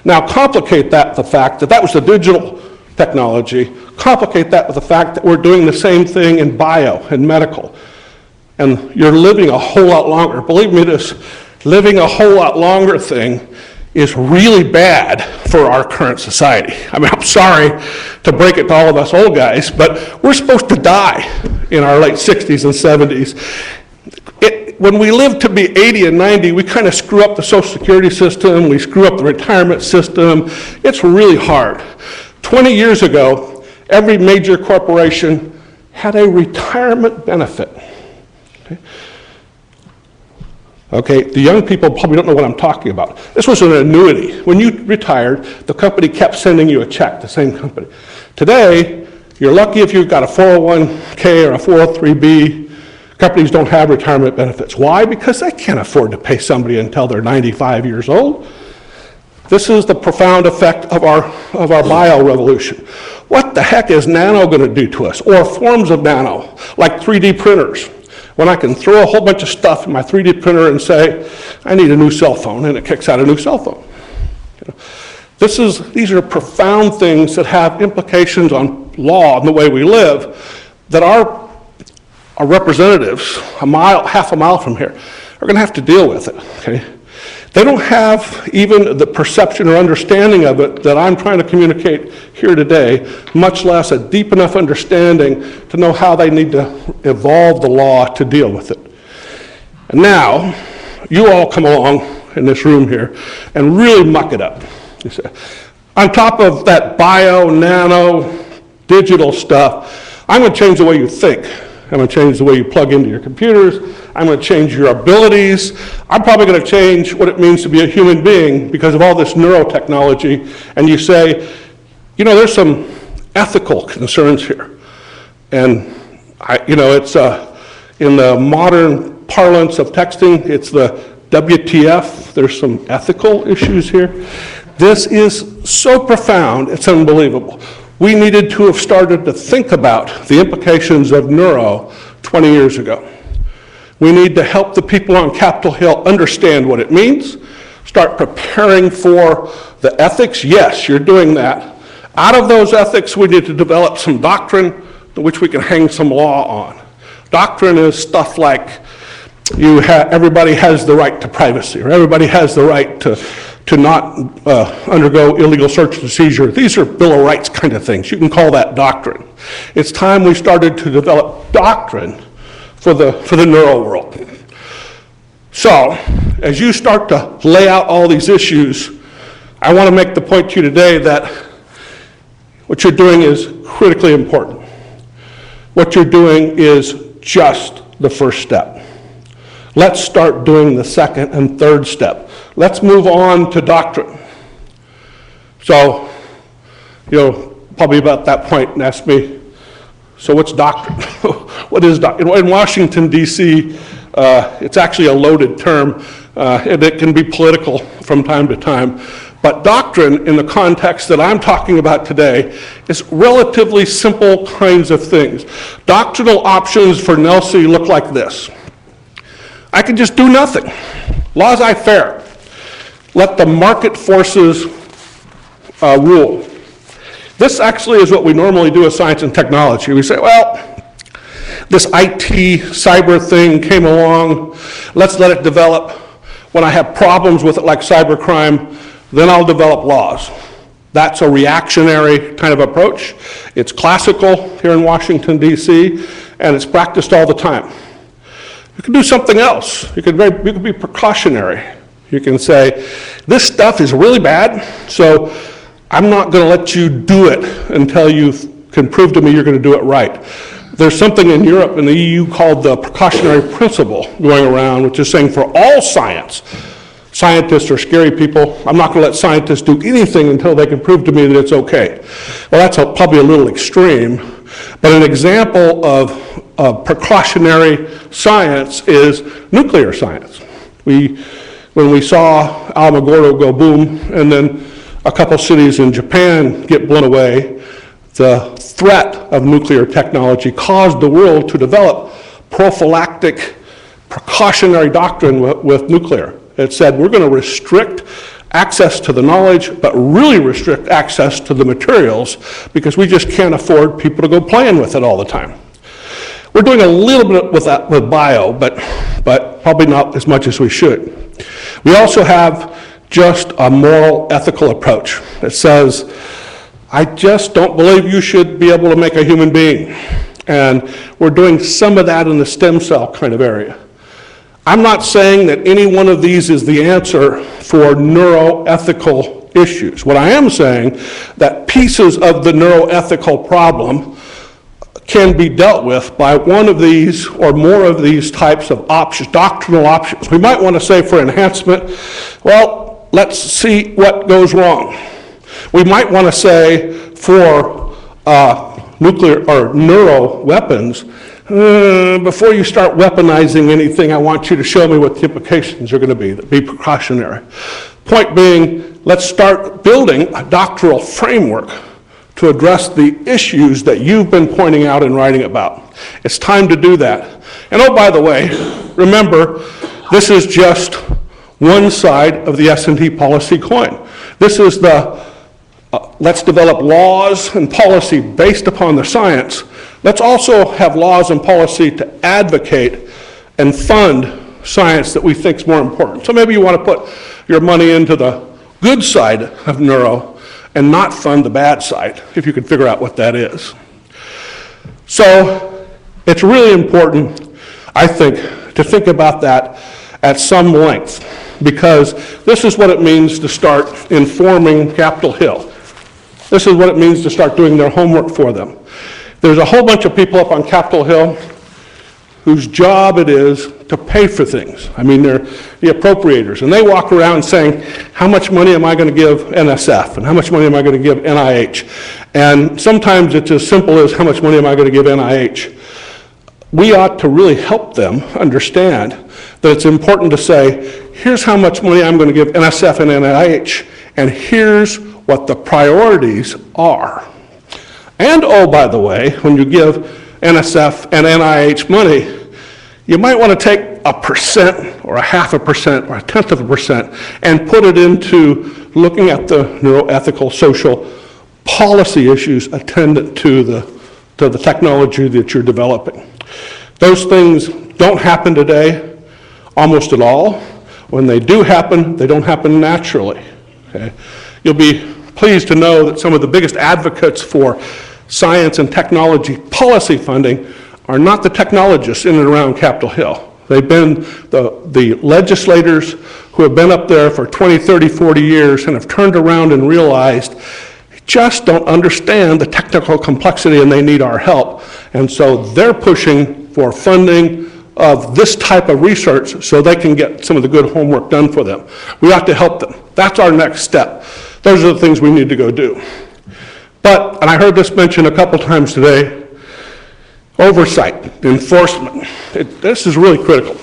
Now complicate that with the fact that was the digital technology, complicate that with the fact that we're doing the same thing in bio and medical. and you're living a whole lot longer. Believe me, this living a whole lot longer thing is really bad for our current society. I mean, I'm sorry to break it to all of us old guys, but we're supposed to die in our late 60s and 70s. When we live to be 80 and 90, we kind of screw up the Social Security system, we screw up the retirement system. It's really hard. 20 years ago, every major corporation had a retirement benefit. Okay, the young people probably don't know what I'm talking about. This was an annuity. When you retired, the company kept sending you a check, the same company. Today, you're lucky if you've got a 401k or a 403b. Companies don't have retirement benefits. Why? Because they can't afford to pay somebody until they're 95 years old. This is the profound effect of our bio revolution. What the heck is nano going to do to us? Or forms of nano, like 3D printers. When I can throw a whole bunch of stuff in my 3D printer and say, I need a new cell phone, and it kicks out a new cell phone. These are profound things that have implications on law and the way we live that our representatives half a mile from here are going to have to deal with it. Okay? They don't have even the perception or understanding of it that I'm trying to communicate here today, much less a deep enough understanding to know how they need to evolve the law to deal with it. And now, you all come along in this room here and really muck it up. You say, on top of that bio, nano, digital stuff, I'm going to change the way you think. I'm going to change the way you plug into your computers. I'm going to change your abilities. I'm probably going to change what it means to be a human being because of all this neurotechnology. And you say, you know, there's some ethical concerns here. And, it's in the modern parlance of texting, it's the WTF. There's some ethical issues here. This is so profound, it's unbelievable. We needed to have started to think about the implications of neuro 20 years ago. We need to help the people on Capitol Hill understand what it means, start preparing for the ethics. Yes, you're doing that. Out of those ethics, we need to develop some doctrine which we can hang some law on. Doctrine is stuff like everybody has the right to privacy, or everybody has the right to not undergo illegal search and seizure. These are Bill of Rights kind of things. You can call that doctrine. It's time we started to develop doctrine for the neuro world. So, as you start to lay out all these issues, I want to make the point to you today that what you're doing is critically important. What you're doing is just the first step. Let's start doing the second and third step. Let's move on to doctrine. So, probably about that point and ask me, so what's doctrine? What is doctrine? In Washington, D.C., it's actually a loaded term, and it can be political from time to time. But doctrine, in the context that I'm talking about today, is relatively simple kinds of things. Doctrinal options for NELSI look like this. I can just do nothing. Laissez-faire. Let the market forces rule. This actually is what we normally do with science and technology. We say, well, this IT cyber thing came along. Let's let it develop. When I have problems with it like cybercrime, then I'll develop laws. That's a reactionary kind of approach. It's classical here in Washington, D.C., and it's practiced all the time. You can do something else. You can be precautionary. You can say, this stuff is really bad, so I'm not going to let you do it until you can prove to me you're going to do it right. There's something in Europe and the EU called the precautionary principle going around, which is saying for all science, scientists are scary people. I'm not going to let scientists do anything until they can prove to me that it's okay. Well, that's probably a little extreme, but an example of precautionary science is nuclear science. When we saw Alamogordo go boom, and then a couple cities in Japan get blown away, the threat of nuclear technology caused the world to develop prophylactic, precautionary doctrine with nuclear. It said we're going to restrict access to the knowledge, but really restrict access to the materials because we just can't afford people to go playing with it all the time. We're doing a little bit with that with bio, but probably not as much as we should. We also have just a moral, ethical approach that says, I just don't believe you should be able to make a human being. And we're doing some of that in the stem cell kind of area. I'm not saying that any one of these is the answer for neuroethical issues. What I am saying that pieces of the neuroethical problem can be dealt with by one of these or more of these types of options, doctrinal options. We might want to say for enhancement, well, let's see what goes wrong. We might want to say for nuclear or neuro weapons, before you start weaponizing anything, I want you to show me what the implications are going to be precautionary. Point being, let's start building a doctoral framework to address the issues that you've been pointing out and writing about. It's time to do that. And oh, by the way, remember, this is just one side of the S&T policy coin. This is the let's develop laws and policy based upon the science. Let's also have laws and policy to advocate and fund science that we think is more important. So maybe you want to put your money into the good side of neuro and not fund the bad side, if you can figure out what that is. So it's really important, I think, to think about that at some length, because this is what it means to start informing Capitol Hill. This is what it means to start doing their homework for them. There's a whole bunch of people up on Capitol Hill whose job it is to pay for things. I mean, they're the appropriators, and they walk around saying, how much money am I going to give NSF, and how much money am I going to give NIH? And sometimes it's as simple as, how much money am I going to give NIH? We ought to really help them understand that it's important to say, here's how much money I'm going to give NSF and NIH, and here's what the priorities are. And oh, by the way, when you give NSF and NIH money, you might want to take 1% or 0.5% or 0.1% and put it into looking at the neuroethical social policy issues attendant to the technology that you're developing. Those things don't happen today almost at all. When they do happen, they don't happen naturally. Okay? You'll be pleased to know that some of the biggest advocates for science and technology policy funding are not the technologists in and around Capitol Hill. They've been the legislators who have been up there for 20, 30, 40 years and have turned around and realized they just don't understand the technical complexity and they need our help. And so they're pushing for funding of this type of research so they can get some of the good homework done for them. We ought to help them. That's our next step. Those are the things we need to go do. But, and I heard this mentioned a couple times today, oversight, enforcement. This is really critical.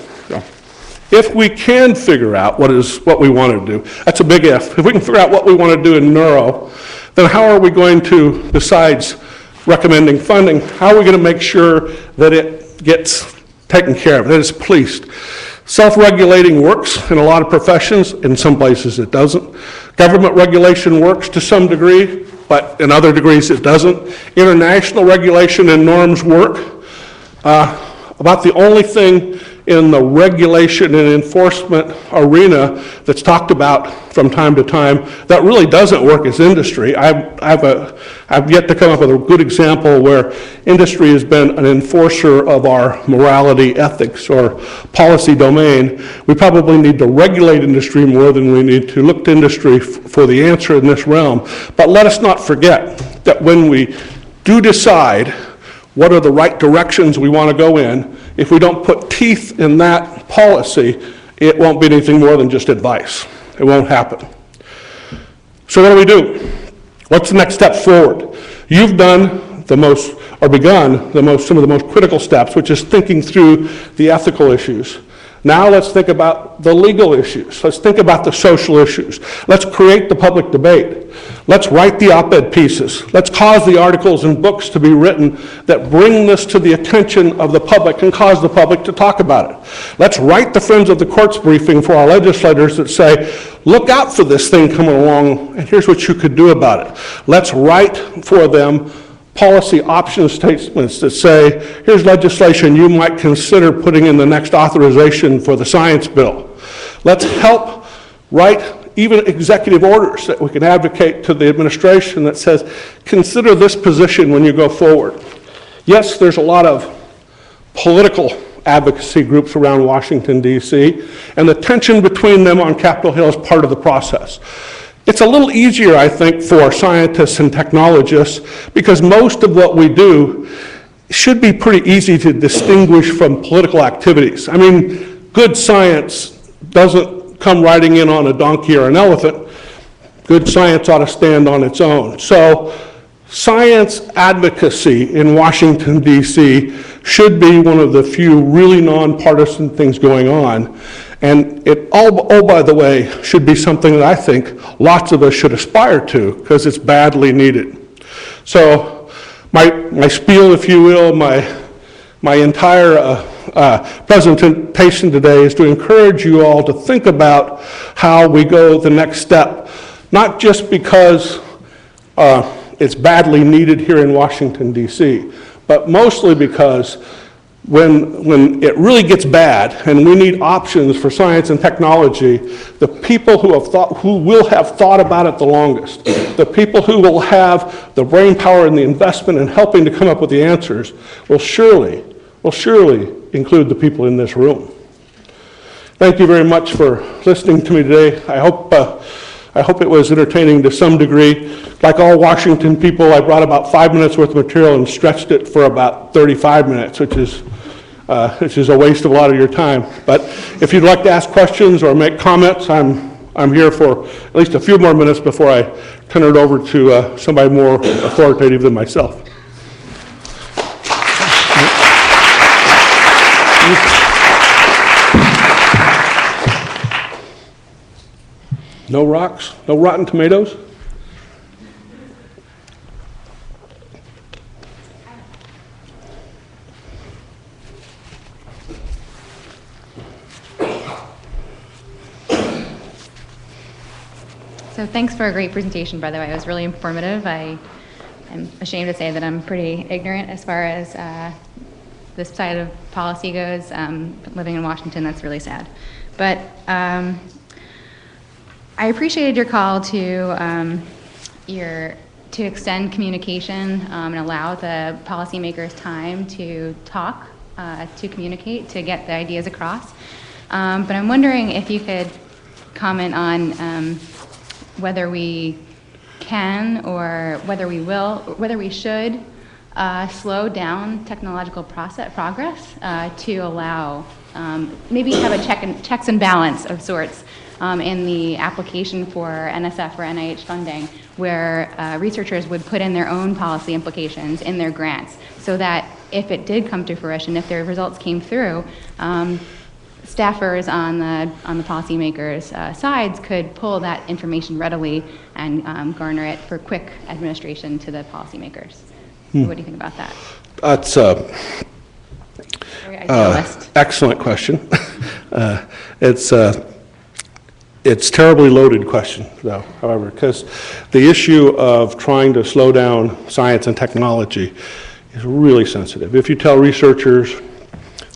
If we can figure out what we want to do, that's a big if. If we can figure out what we want to do in neuro, then how are we going to, besides recommending funding, how are we going to make sure that it gets taken care of, that it's policed? Self-regulating works in a lot of professions. In some places it doesn't. Government regulation works to some degree, but in other degrees it doesn't. International regulation and norms work. About the only thing in the regulation and enforcement arena that's talked about from time to time that really doesn't work is industry. I've yet to come up with a good example where industry has been an enforcer of our morality, ethics, or policy domain. We probably need to regulate industry more than we need to look to industry for the answer in this realm. But let us not forget that when we do decide what are the right directions we want to go in, if we don't put teeth in that policy, it won't be anything more than just advice. It won't happen. So what do we do? What's the next step forward? You've done the most, or begun some of the most critical steps, which is thinking through the ethical issues. Now let's think about the legal issues. Let's think about the social issues. Let's create the public debate. Let's write the op-ed pieces. Let's cause the articles and books to be written that bring this to the attention of the public and cause the public to talk about it. Let's write the Friends of the Courts briefing for our legislators that say, look out for this thing coming along, and here's what you could do about it. Let's write for them policy option statements that say, here's legislation you might consider putting in the next authorization for the science bill. Let's help write even executive orders that we can advocate to the administration that says, consider this position when you go forward. Yes, there's a lot of political advocacy groups around Washington, D.C., and the tension between them on Capitol Hill is part of the process. It's a little easier, I think, for scientists and technologists because most of what we do should be pretty easy to distinguish from political activities. I mean, good science doesn't come riding in on a donkey or an elephant. Good science ought to stand on its own. So science advocacy in Washington, D.C. should be one of the few really nonpartisan things going on. And it, oh, by the way, should be something that I think lots of us should aspire to because it's badly needed. So my spiel, if you will, my entire presentation today is to encourage you all to think about how we go the next step, not just because it's badly needed here in Washington, D.C., but mostly because when it really gets bad and we need options for science and technology, the people who will have thought about it the longest, the people who will have the brain power and the investment in helping to come up with the answers will surely include the people in this room. Thank you very much for listening to me today. I hope it was entertaining to some degree. Like all Washington people, I brought about 5 minutes worth of material and stretched it for about 35 minutes, which is a waste of a lot of your time. But if you'd like to ask questions or make comments, I'm here for at least a few more minutes before I turn it over to somebody more authoritative than myself. No rocks? No rotten tomatoes? So thanks for a great presentation, by the way. It was really informative. I am ashamed to say that I'm pretty ignorant as far as this side of policy goes. Living in Washington, that's really sad. But I appreciated your call to extend communication and allow the policymakers time to talk, to communicate, to get the ideas across. But I'm wondering if you could comment on whether we can or whether we will, or whether we should slow down technological progress to allow maybe have a checks and balance of sorts in the application for NSF or NIH funding, where researchers would put in their own policy implications in their grants, so that if it did come to fruition, if their results came through, staffers on the policymakers' sides could pull that information readily and garner it for quick administration to the policymakers. What do you think about that? That's very idealist. Excellent question. It's a terribly loaded question, though, however, because the issue of trying to slow down science and technology is really sensitive. If you tell researchers,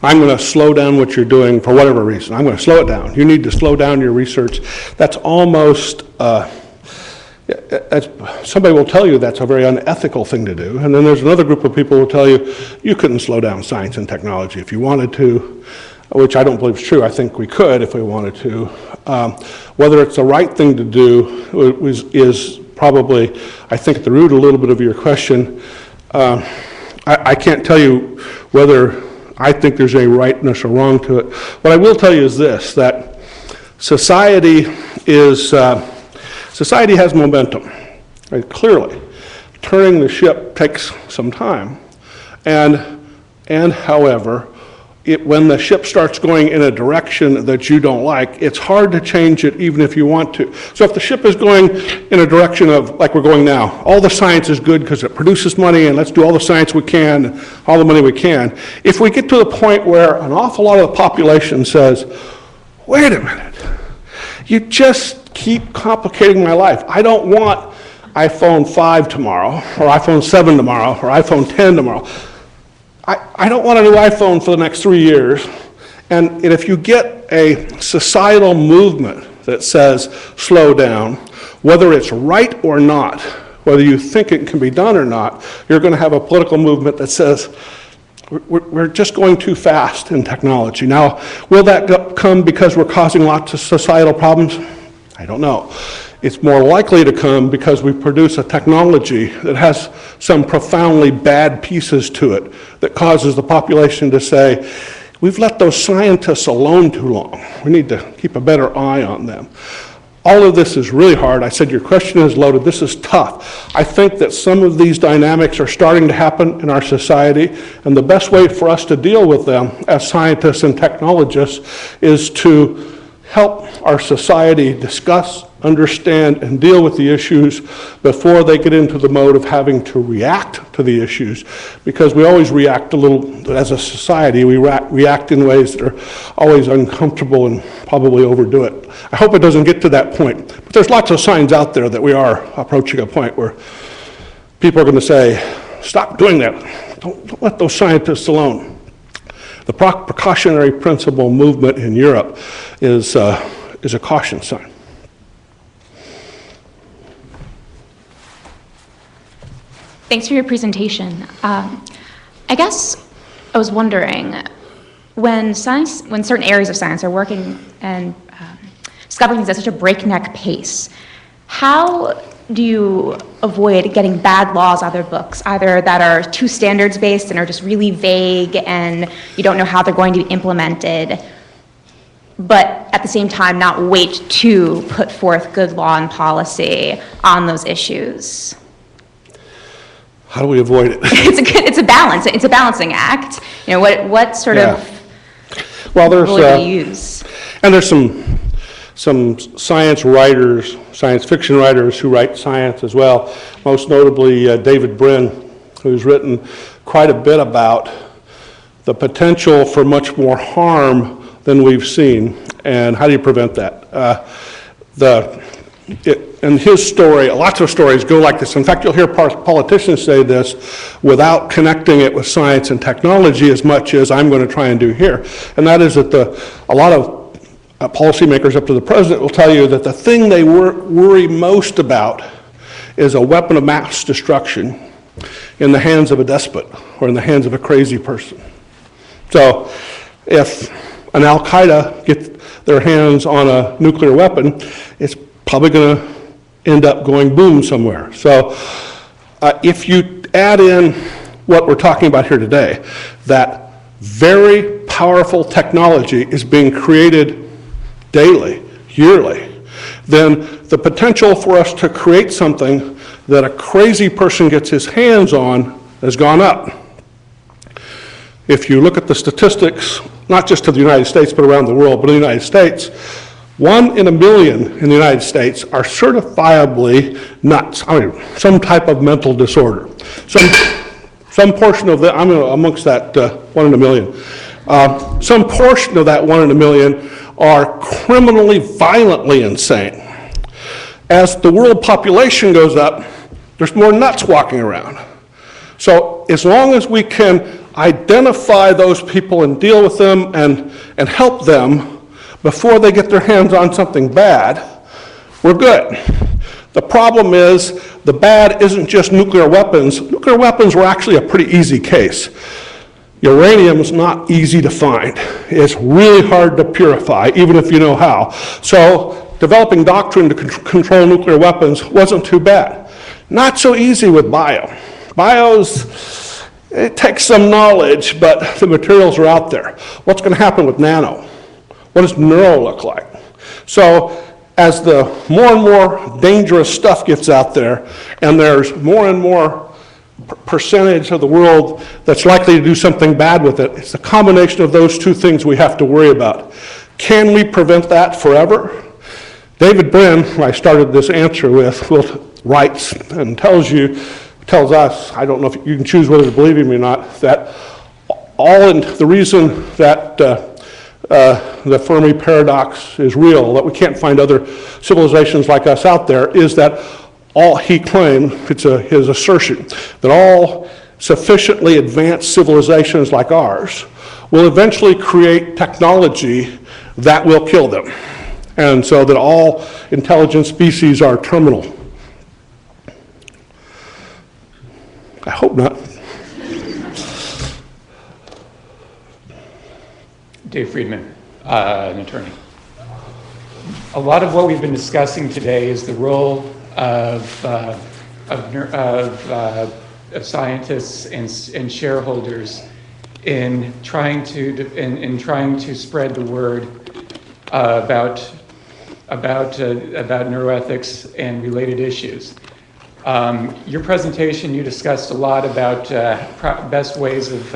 I'm going to slow down what you're doing for whatever reason, I'm going to slow it down. You need to slow down your research. That's almost, somebody will tell you that's a very unethical thing to do. And then there's another group of people who will tell you, you couldn't slow down science and technology if you wanted to, which I don't believe is true. I think we could if we wanted to. Whether it's the right thing to do is probably, I think, at the root a little bit of your question. I can't tell you whether I think there's any rightness or wrong to it. What I will tell you is this, that society has momentum, right? Clearly. Turning the ship takes some time. And however, when the ship starts going in a direction that you don't like, it's hard to change it even if you want to. So if the ship is going in a direction of, like we're going now, all the science is good because it produces money and let's do all the science we can, all the money we can. If we get to the point where an awful lot of the population says, wait a minute, you just keep complicating my life. I don't want iPhone 5 tomorrow, or iPhone 7 tomorrow, or iPhone 10 tomorrow. I don't want a new iPhone for the next 3 years. And if you get a societal movement that says slow down, whether it's right or not, whether you think it can be done or not, you're going to have a political movement that says we're just going too fast in technology. Now, will that come because we're causing lots of societal problems? I don't know. It's more likely to come because we produce a technology that has some profoundly bad pieces to it that causes the population to say, we've let those scientists alone too long. We need to keep a better eye on them. All of this is really hard. I said your question is loaded. This is tough. I think that some of these dynamics are starting to happen in our society, and the best way for us to deal with them as scientists and technologists is to help our society discuss, understand, and deal with the issues before they get into the mode of having to react to the issues. Because we always react a little, as a society, we react in ways that are always uncomfortable and probably overdo it. I hope it doesn't get to that point. But there's lots of signs out there that we are approaching a point where people are going to say, stop doing that. Don't let those scientists alone. The precautionary principle movement in Europe is a caution sign. Thanks for your presentation. I guess I was wondering, when certain areas of science are working and discovering things at such a breakneck pace, how do you avoid getting bad laws out of their books, either that are too standards-based and are just really vague and you don't know how they're going to be implemented, but at the same time not wait to put forth good law and policy on those issues? How do we avoid it? It's a balance. It's a balancing act. You know, what sort of rule do you use? And there's some science writers, science fiction writers who write science as well, most notably David Brin, who's written quite a bit about the potential for much more harm than we've seen, and how do you prevent that? And his story, lots of stories go like this. In fact, you'll hear politicians say this without connecting it with science and technology as much as I'm going to try and do here. And that is that a lot of policymakers up to the president will tell you that the thing they worry most about is a weapon of mass destruction in the hands of a despot or in the hands of a crazy person. So if an Al-Qaeda gets their hands on a nuclear weapon, it's probably going to end up going boom somewhere. So if you add in what we're talking about here today, that very powerful technology is being created daily, yearly, then the potential for us to create something that a crazy person gets his hands on has gone up. If you look at the statistics, not just of the United States, but around the world, but in the United States, 1 in a million in the United States are certifiably nuts, some type of mental disorder. Some portion of that, I'm amongst that 1 in a million. Some portion of that 1 in a million are criminally, violently insane. As the world population goes up, there's more nuts walking around. So as long as we can identify those people and deal with them and help them before they get their hands on something bad, we're good. The problem is the bad isn't just nuclear weapons. Nuclear weapons were actually a pretty easy case. Uranium is not easy to find. It's really hard to purify, even if you know how. So developing doctrine to control nuclear weapons wasn't too bad. Not so easy with bio. It takes some knowledge, but the materials are out there. What's going to happen with nano? What does neuro look like? So as the more and more dangerous stuff gets out there, and there's more and more percentage of the world that's likely to do something bad with it, it's the combination of those two things we have to worry about. Can we prevent that forever? David Brin, who I started this answer with, writes and tells us, I don't know if you can choose whether to believe him or not, that the reason that the Fermi paradox is real, that we can't find other civilizations like us out there, is that he claimed, it's his assertion, that all sufficiently advanced civilizations like ours will eventually create technology that will kill them, and so that all intelligent species are terminal. I hope not. Dave Friedman, an attorney. A lot of what we've been discussing today is the role of scientists and shareholders in trying to spread the word about neuroethics and related issues. Your presentation, you discussed a lot about best ways of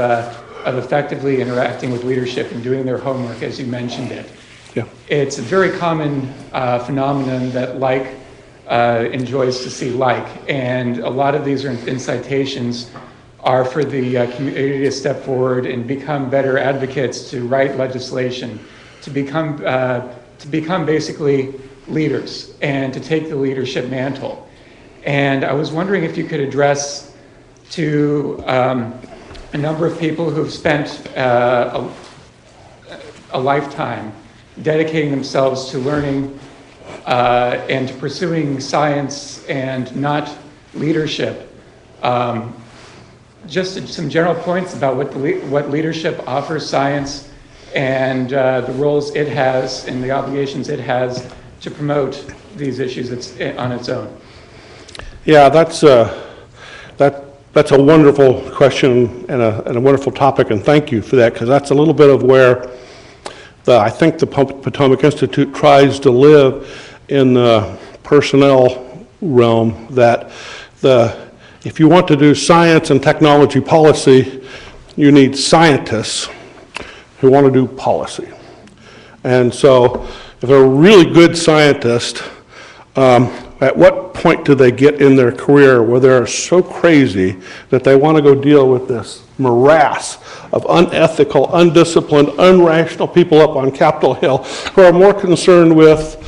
effectively interacting with leadership and doing their homework, as you mentioned it. Yeah. It's a very common phenomenon that like enjoys to see like, and a lot of these incitations are for the community to step forward and become better advocates, to write legislation, to become basically leaders and to take the leadership mantle. And I was wondering if you could address to a number of people who've spent a lifetime dedicating themselves to learning and to pursuing science and not leadership. Just some general points about what leadership offers science and the roles it has and the obligations it has to promote these issues on its own. Yeah, that's a wonderful question and a wonderful topic, and thank you for that, because that's a little bit of where I think the Potomac Institute tries to live in the personnel realm, that if you want to do science and technology policy, you need scientists who want to do policy. And so if they're a really good scientist, at what point do they get in their career where they're so crazy that they want to go deal with this morass of unethical, undisciplined, unrational people up on Capitol Hill who are more concerned with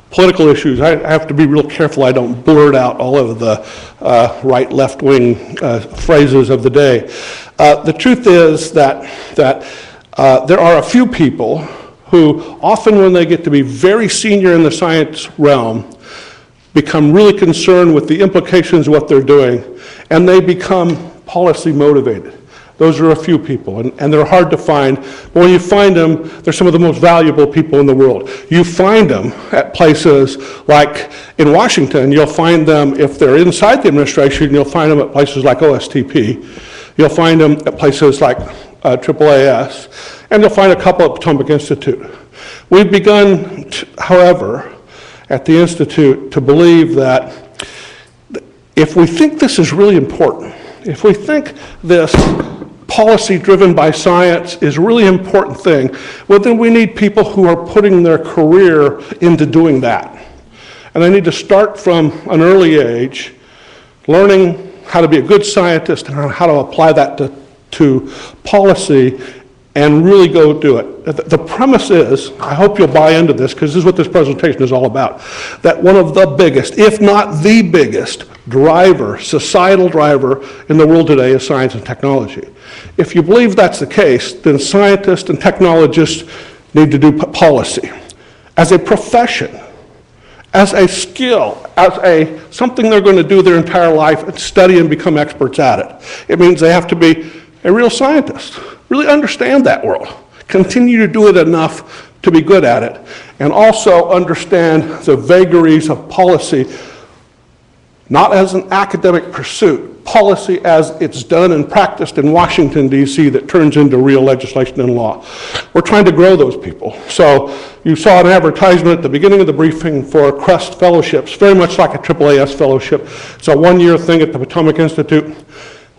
political issues? I have to be real careful I don't blurt out all of the right, left-wing phrases of the day. The truth is that there are a few people who often, when they get to be very senior in the science realm, become really concerned with the implications of what they're doing, and they become policy motivated. Those are a few people, and they're hard to find. But when you find them, they're some of the most valuable people in the world. You find them at places like in Washington. You'll find them, if they're inside the administration, you'll find them at places like OSTP. You'll find them at places like AAAS, and you'll find a couple at Potomac Institute. We've begun, however, at the Institute to believe that if we think this is really important, if we think this policy driven by science is a really important thing, well, then we need people who are putting their career into doing that. And they need to start from an early age, learning how to be a good scientist and how to apply that to policy and really go do it. The premise is, I hope you'll buy into this, because this is what this presentation is all about, that one of the biggest, if not the biggest, societal driver in the world today is science and technology. If you believe that's the case, then scientists and technologists need to do policy as a profession, as a skill, as something they're going to do their entire life and study and become experts at it. It means they have to be a real scientist, really understand that world, continue to do it enough to be good at it, and also understand the vagaries of policy, not as an academic pursuit, policy as it's done and practiced in Washington, D.C. that turns into real legislation and law. We're trying to grow those people. So you saw an advertisement at the beginning of the briefing for CREST fellowships, very much like a AAAS fellowship. It's a one-year thing at the Potomac Institute.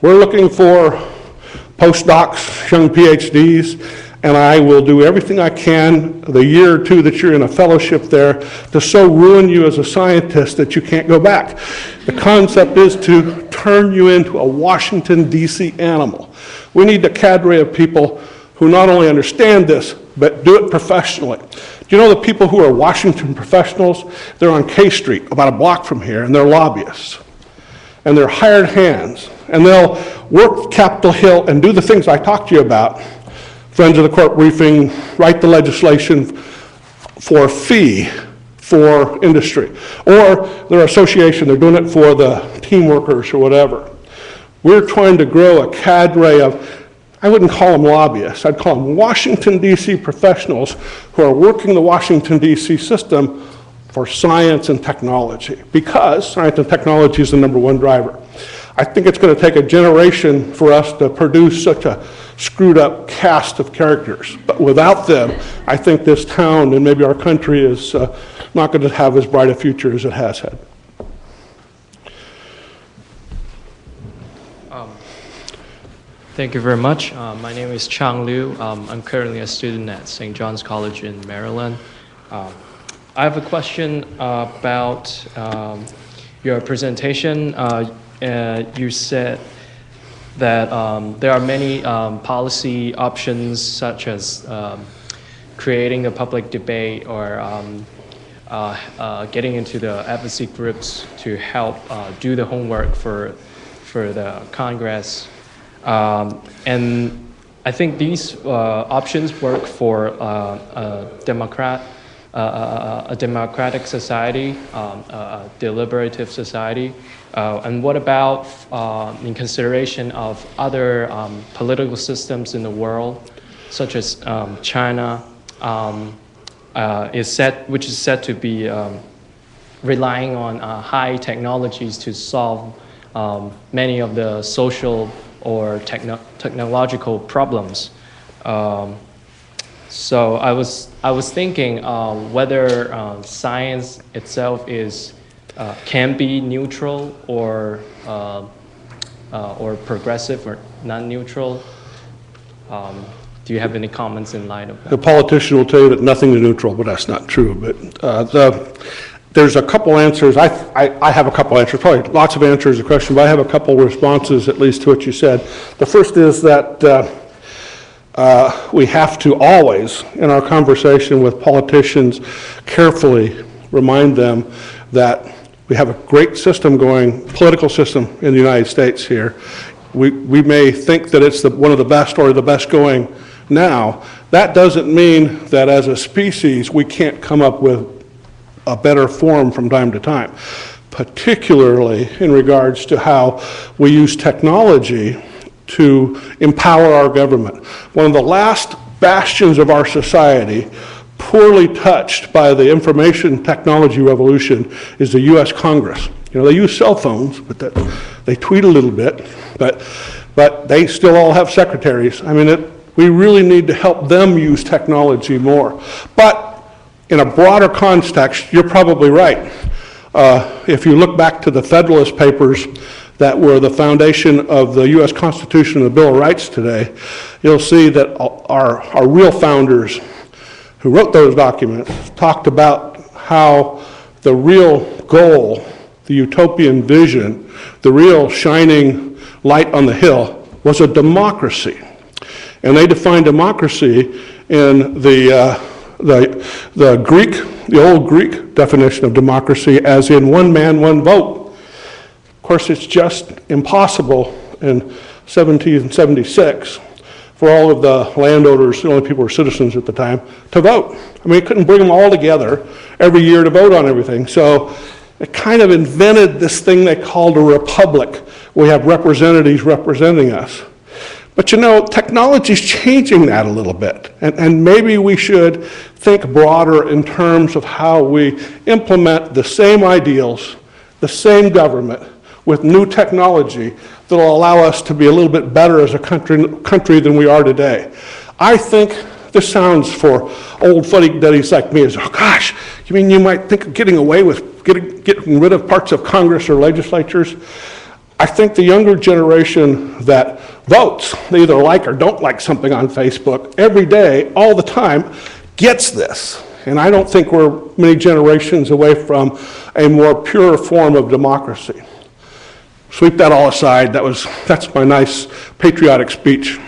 We're looking for postdocs, young PhDs, and I will do everything I can the year or two that you're in a fellowship there to so ruin you as a scientist that you can't go back. The concept is to turn you into a Washington, D.C. animal. We need a cadre of people who not only understand this, but do it professionally. Do you know the people who are Washington professionals? They're on K Street, about a block from here, and they're lobbyists. And they're hired hands. And they'll work Capitol Hill and do the things I talked to you about. Friends of the Court briefing, write the legislation for a fee for industry. Or their association, they're doing it for the team workers or whatever. We're trying to grow a cadre of, I wouldn't call them lobbyists, I'd call them Washington, D.C. professionals who are working the Washington, D.C. system for science and technology, because science and technology is the #1 driver. I think it's going to take a generation for us to produce such a screwed up cast of characters. But without them, I think this town and maybe our country is not going to have as bright a future as it has had. Thank you very much. My name is Chang Liu. I'm currently a student at St. John's College in Maryland. I have a question about your presentation. You said that there are many policy options, such as creating a public debate or getting into the advocacy groups to help do the homework for the Congress. And I think these options work for a democratic society, a deliberative society. And what about in consideration of other political systems in the world, such as China, which is said to be relying on high technologies to solve many of the social or technological problems. So I was thinking whether science itself can be neutral or progressive or non-neutral. Do you have any comments in light of that? The politician will tell you that nothing is neutral, but that's not true. But there's a couple answers. I have a couple answers, probably lots of answers to the question, but I have a couple responses at least to what you said. The first is that we have to always, in our conversation with politicians, carefully remind them that we have a great system going, political system in the United States here. We may think that it's one of the best or the best going now. That doesn't mean that as a species we can't come up with a better form from time to time, particularly in regards to how we use technology to empower our government. One of the last bastions of our society, poorly touched by the information technology revolution, is the U.S. Congress. You know, they use cell phones, but they tweet a little bit, but they still all have secretaries. I mean, we really need to help them use technology more. But in a broader context, you're probably right. If you look back to the Federalist Papers that were the foundation of the U.S. Constitution and the Bill of Rights today, you'll see that our real founders who wrote those documents talked about how the real goal, the utopian vision, the real shining light on the hill was a democracy. And they defined democracy in the old Greek definition of democracy as in one man, one vote. Of course, it's just impossible in 1776 for all of the landowners, the only people who were citizens at the time, to vote. I mean, it couldn't bring them all together every year to vote on everything. So it kind of invented this thing they called a republic. We have representatives representing us. But you know, technology's changing that a little bit. And maybe we should think broader in terms of how we implement the same ideals, the same government, with new technology that will allow us to be a little bit better as a country than we are today. I think this sounds for old fuddy-duddies like me as, oh gosh, you mean you might think of getting away with getting rid of parts of Congress or legislatures? I think the younger generation that votes, they either like or don't like something on Facebook, every day, all the time, gets this. And I don't think we're many generations away from a more pure form of democracy. Sweep that all aside. That's my nice patriotic speech.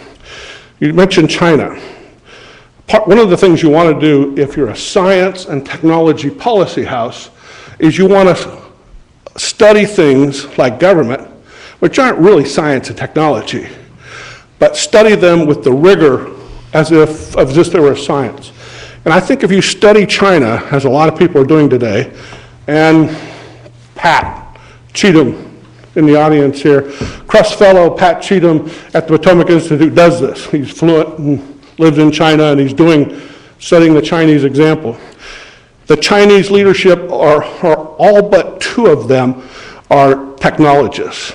You mentioned China. One of the things you want to do if you're a science and technology policy house is you want to study things like government, which aren't really science and technology, but study them with the rigor as if they were science. And I think if you study China, as a lot of people are doing today, and Pat Cheatham in the audience here, Crest Fellow Pat Cheatham at the Potomac Institute does this. He's fluent and lives in China, and he's studying the Chinese example. The Chinese leadership are all but 2 of them are technologists.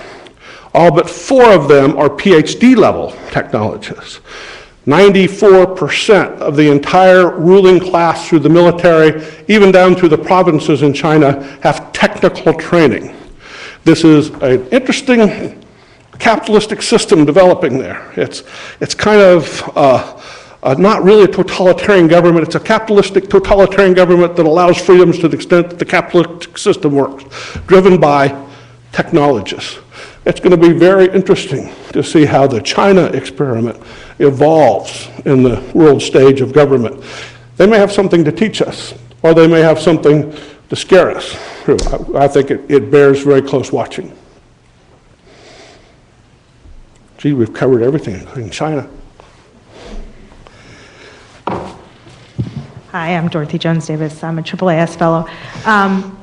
All but 4 of them are PhD level technologists. 94% of the entire ruling class through the military, even down through the provinces in China, have technical training. This is an interesting capitalistic system developing there. It's kind of not really a totalitarian government. It's a capitalistic totalitarian government that allows freedoms to the extent that the capitalistic system works, driven by technologists. It's going to be very interesting to see how the China experiment evolves in the world stage of government. They may have something to teach us, or they may have something to scare us. I think it bears very close watching. Gee, we've covered everything, including China. Hi, I'm Dorothy Jones-Davis. I'm a AAAS fellow.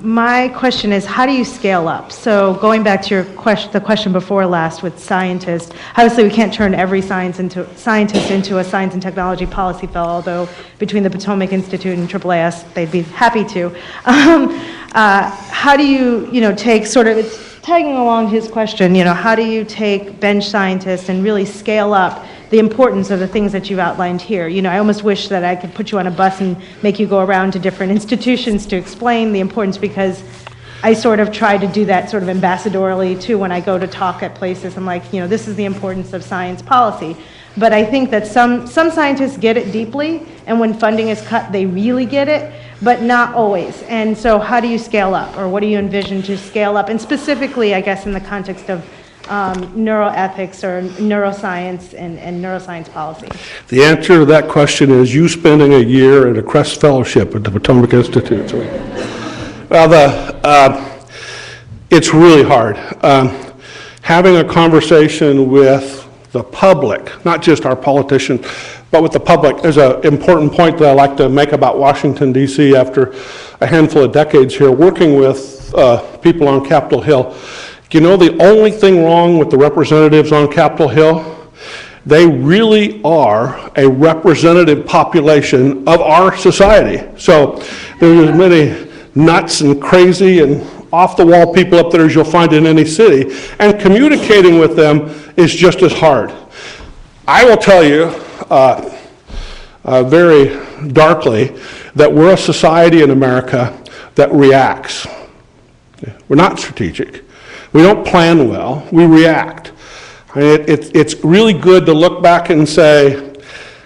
My question is, how do you scale up? So going back to the question before last with scientists, obviously we can't turn every scientist into a science and technology policy fellow, although between the Potomac Institute and AAAS, they'd be happy to. How do you take sort of, it's tagging along his question, how do you take bench scientists and really scale up the importance of the things that you've outlined here? I almost wish that I could put you on a bus and make you go around to different institutions to explain the importance, because I sort of try to do that sort of ambassadorily too when I go to talk at places. I'm like, this is the importance of science policy. But I think that some scientists get it deeply, and when funding is cut, they really get it, but not always. And so how do you scale up, or what do you envision to scale up? And specifically, I guess, in the context of neuroethics or neuroscience and neuroscience policy? The answer to that question is you spending a year at a Crest Fellowship at the Potomac Institute. Well, it's really hard. Having a conversation with the public, not just our politicians, but with the public, is an important point that I like to make about Washington, D.C. after a handful of decades here working with people on Capitol Hill. The only thing wrong with the representatives on Capitol Hill, they really are a representative population of our society. So there's as many nuts and crazy and off-the-wall people up there as you'll find in any city, and communicating with them is just as hard. I will tell you very darkly that we're a society in America that reacts. We're not strategic. We don't plan well, we react. It's really good to look back and say,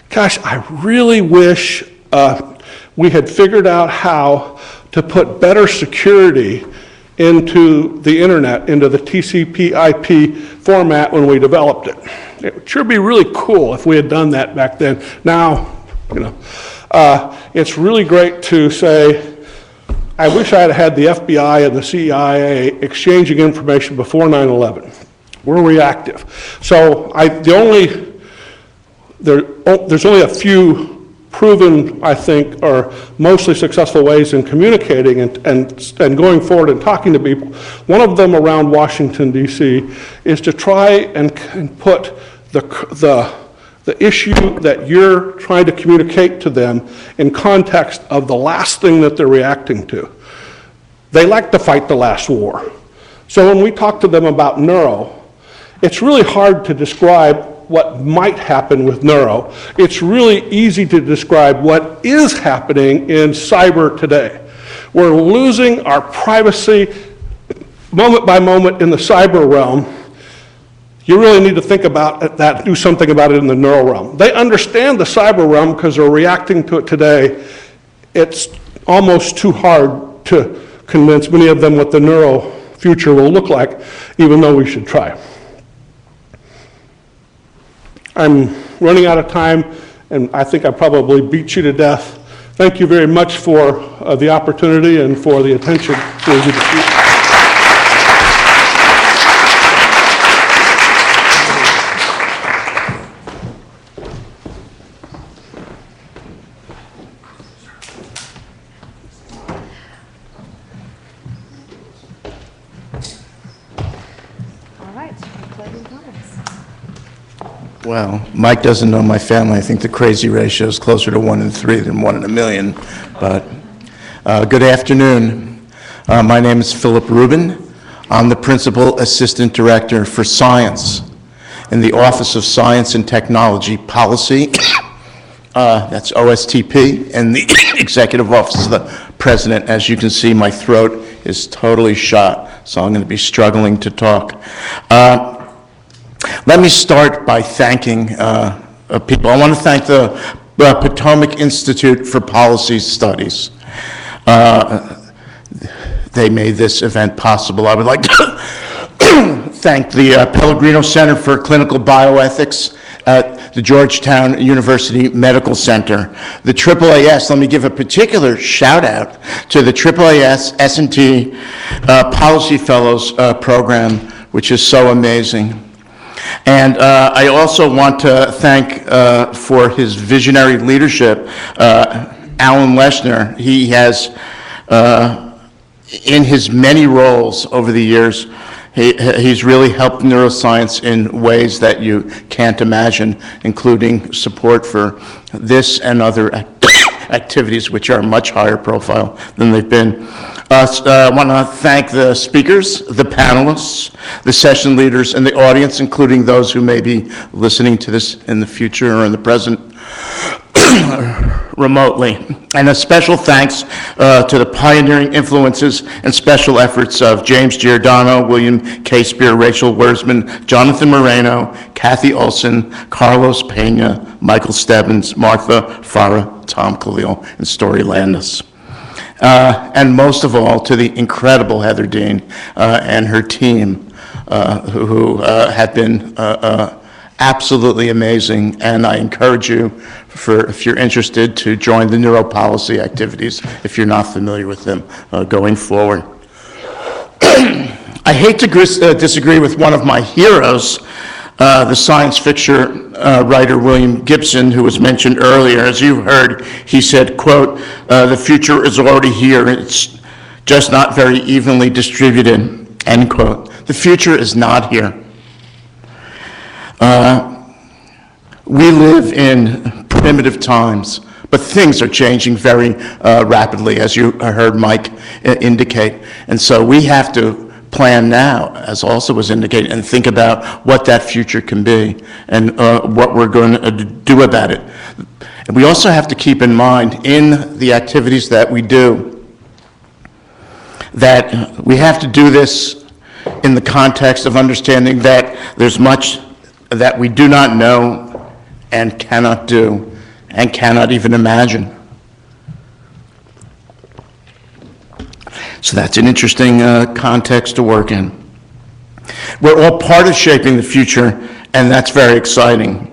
gosh, I really wish we had figured out how to put better security into the internet, into the TCP/IP format when we developed it. It would sure be really cool if we had done that back then. Now, it's really great to say, I wish I had had the FBI and the CIA exchanging information before 9/11. We're reactive. So there's only a few proven, I think, or mostly successful ways in communicating and going forward and talking to people. One of them around Washington, D.C. is to try and put the issue that you're trying to communicate to them in context of the last thing that they're reacting to. They like to fight the last war. So when we talk to them about neuro, it's really hard to describe what might happen with neuro. It's really easy to describe what is happening in cyber today. We're losing our privacy moment by moment in the cyber realm. You really need to think about that, do something about it in the neuro realm. They understand the cyber realm because they're reacting to it today. It's almost too hard to convince many of them what the neuro future will look like, even though we should try. I'm running out of time, and I think I probably beat you to death. Thank you very much for the opportunity and for the attention. Well, Mike doesn't know my family. I think the crazy ratio is closer to 1 in 3 than 1 in a million. But good afternoon. My name is Philip Rubin. I'm the Principal Assistant Director for Science in the Office of Science and Technology Policy. That's OSTP, and the Executive Office of the President. As you can see, my throat is totally shot, so I'm going to be struggling to talk. Let me start by thanking people. I want to thank the Potomac Institute for Policy Studies. They made this event possible. I would like to thank the Pellegrino Center for Clinical Bioethics at the Georgetown University Medical Center. The AAAS, let me give a particular shout out to the AAAS S&T Policy Fellows program, which is so amazing. And I also want to thank for his visionary leadership, Alan Leshner. He has, in his many roles over the years, he's really helped neuroscience in ways that you can't imagine, including support for this and other activities which are much higher profile than they've been. I want to thank the speakers, the panelists, the session leaders, and the audience, including those who may be listening to this in the future or in the present remotely. And a special thanks to the pioneering influences and special efforts of James Giordano, William K. Spear, Rachel Wurzman, Jonathan Moreno, Kathy Olson, Carlos Pena, Michael Stebbins, Martha Farah, Tom Khalil, and Story Landis. And most of all, to the incredible Heather Dean and her team, who have been absolutely amazing. And I encourage you, if you're interested, to join the neuropolicy activities if you're not familiar with them going forward. I hate to disagree with one of my heroes, the science fiction writer William Gibson, who was mentioned earlier. As you heard, he said, quote, "The future is already here. It's just not very evenly distributed," end quote. The future is not here. We live in primitive times, but things are changing very rapidly, as you heard Mike indicate. And so we have to plan now, as also was indicated, and think about what that future can be and what we're going to do about it. And we also have to keep in mind in the activities that we do that we have to do this in the context of understanding that there's much that we do not know and cannot do and cannot even imagine. So that's an interesting context to work in. We're all part of shaping the future, and that's very exciting.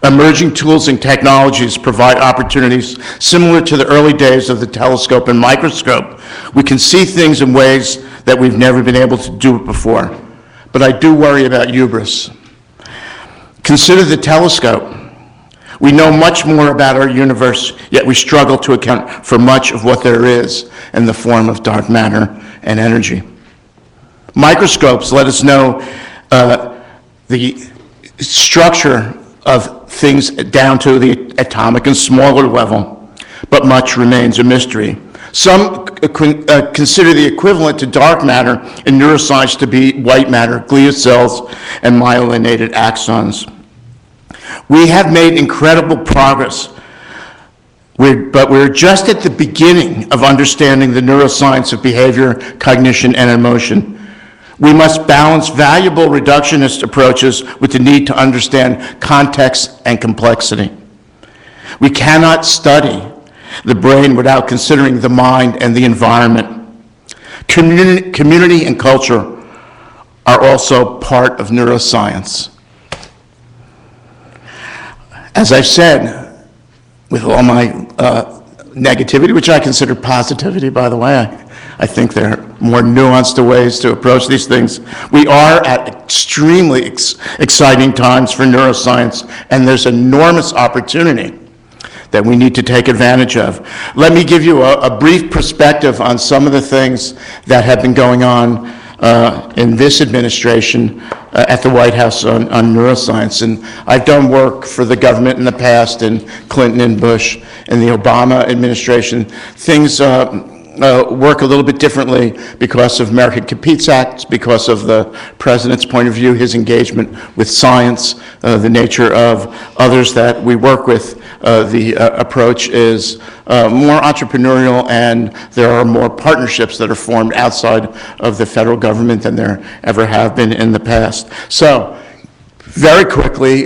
Emerging tools and technologies provide opportunities similar to the early days of the telescope and microscope. We can see things in ways that we've never been able to do it before. But I do worry about hubris. Consider the telescope. We know much more about our universe, yet we struggle to account for much of what there is in the form of dark matter and energy. Microscopes let us know the structure of things down to the atomic and smaller level, but much remains a mystery. Some consider the equivalent to dark matter in neuroscience to be white matter, glial cells, and myelinated axons. We have made incredible progress, but we're just at the beginning of understanding the neuroscience of behavior, cognition, and emotion. We must balance valuable reductionist approaches with the need to understand context and complexity. We cannot study the brain without considering the mind and the environment. Community and culture are also part of neuroscience. As I've said, with all my negativity, which I consider positivity, by the way. I think there are more nuanced ways to approach these things. We are at extremely exciting times for neuroscience, and there's enormous opportunity that we need to take advantage of. Let me give you a brief perspective on some of the things that have been going on in this administration at the White House on neuroscience. And I've done work for the government in the past, in Clinton and Bush and the Obama administration. Things work a little bit differently because of American Competes Act, because of the president's point of view, his engagement with science, the nature of others that we work with. The approach is more entrepreneurial, and there are more partnerships that are formed outside of the federal government than there ever have been in the past. So, very quickly,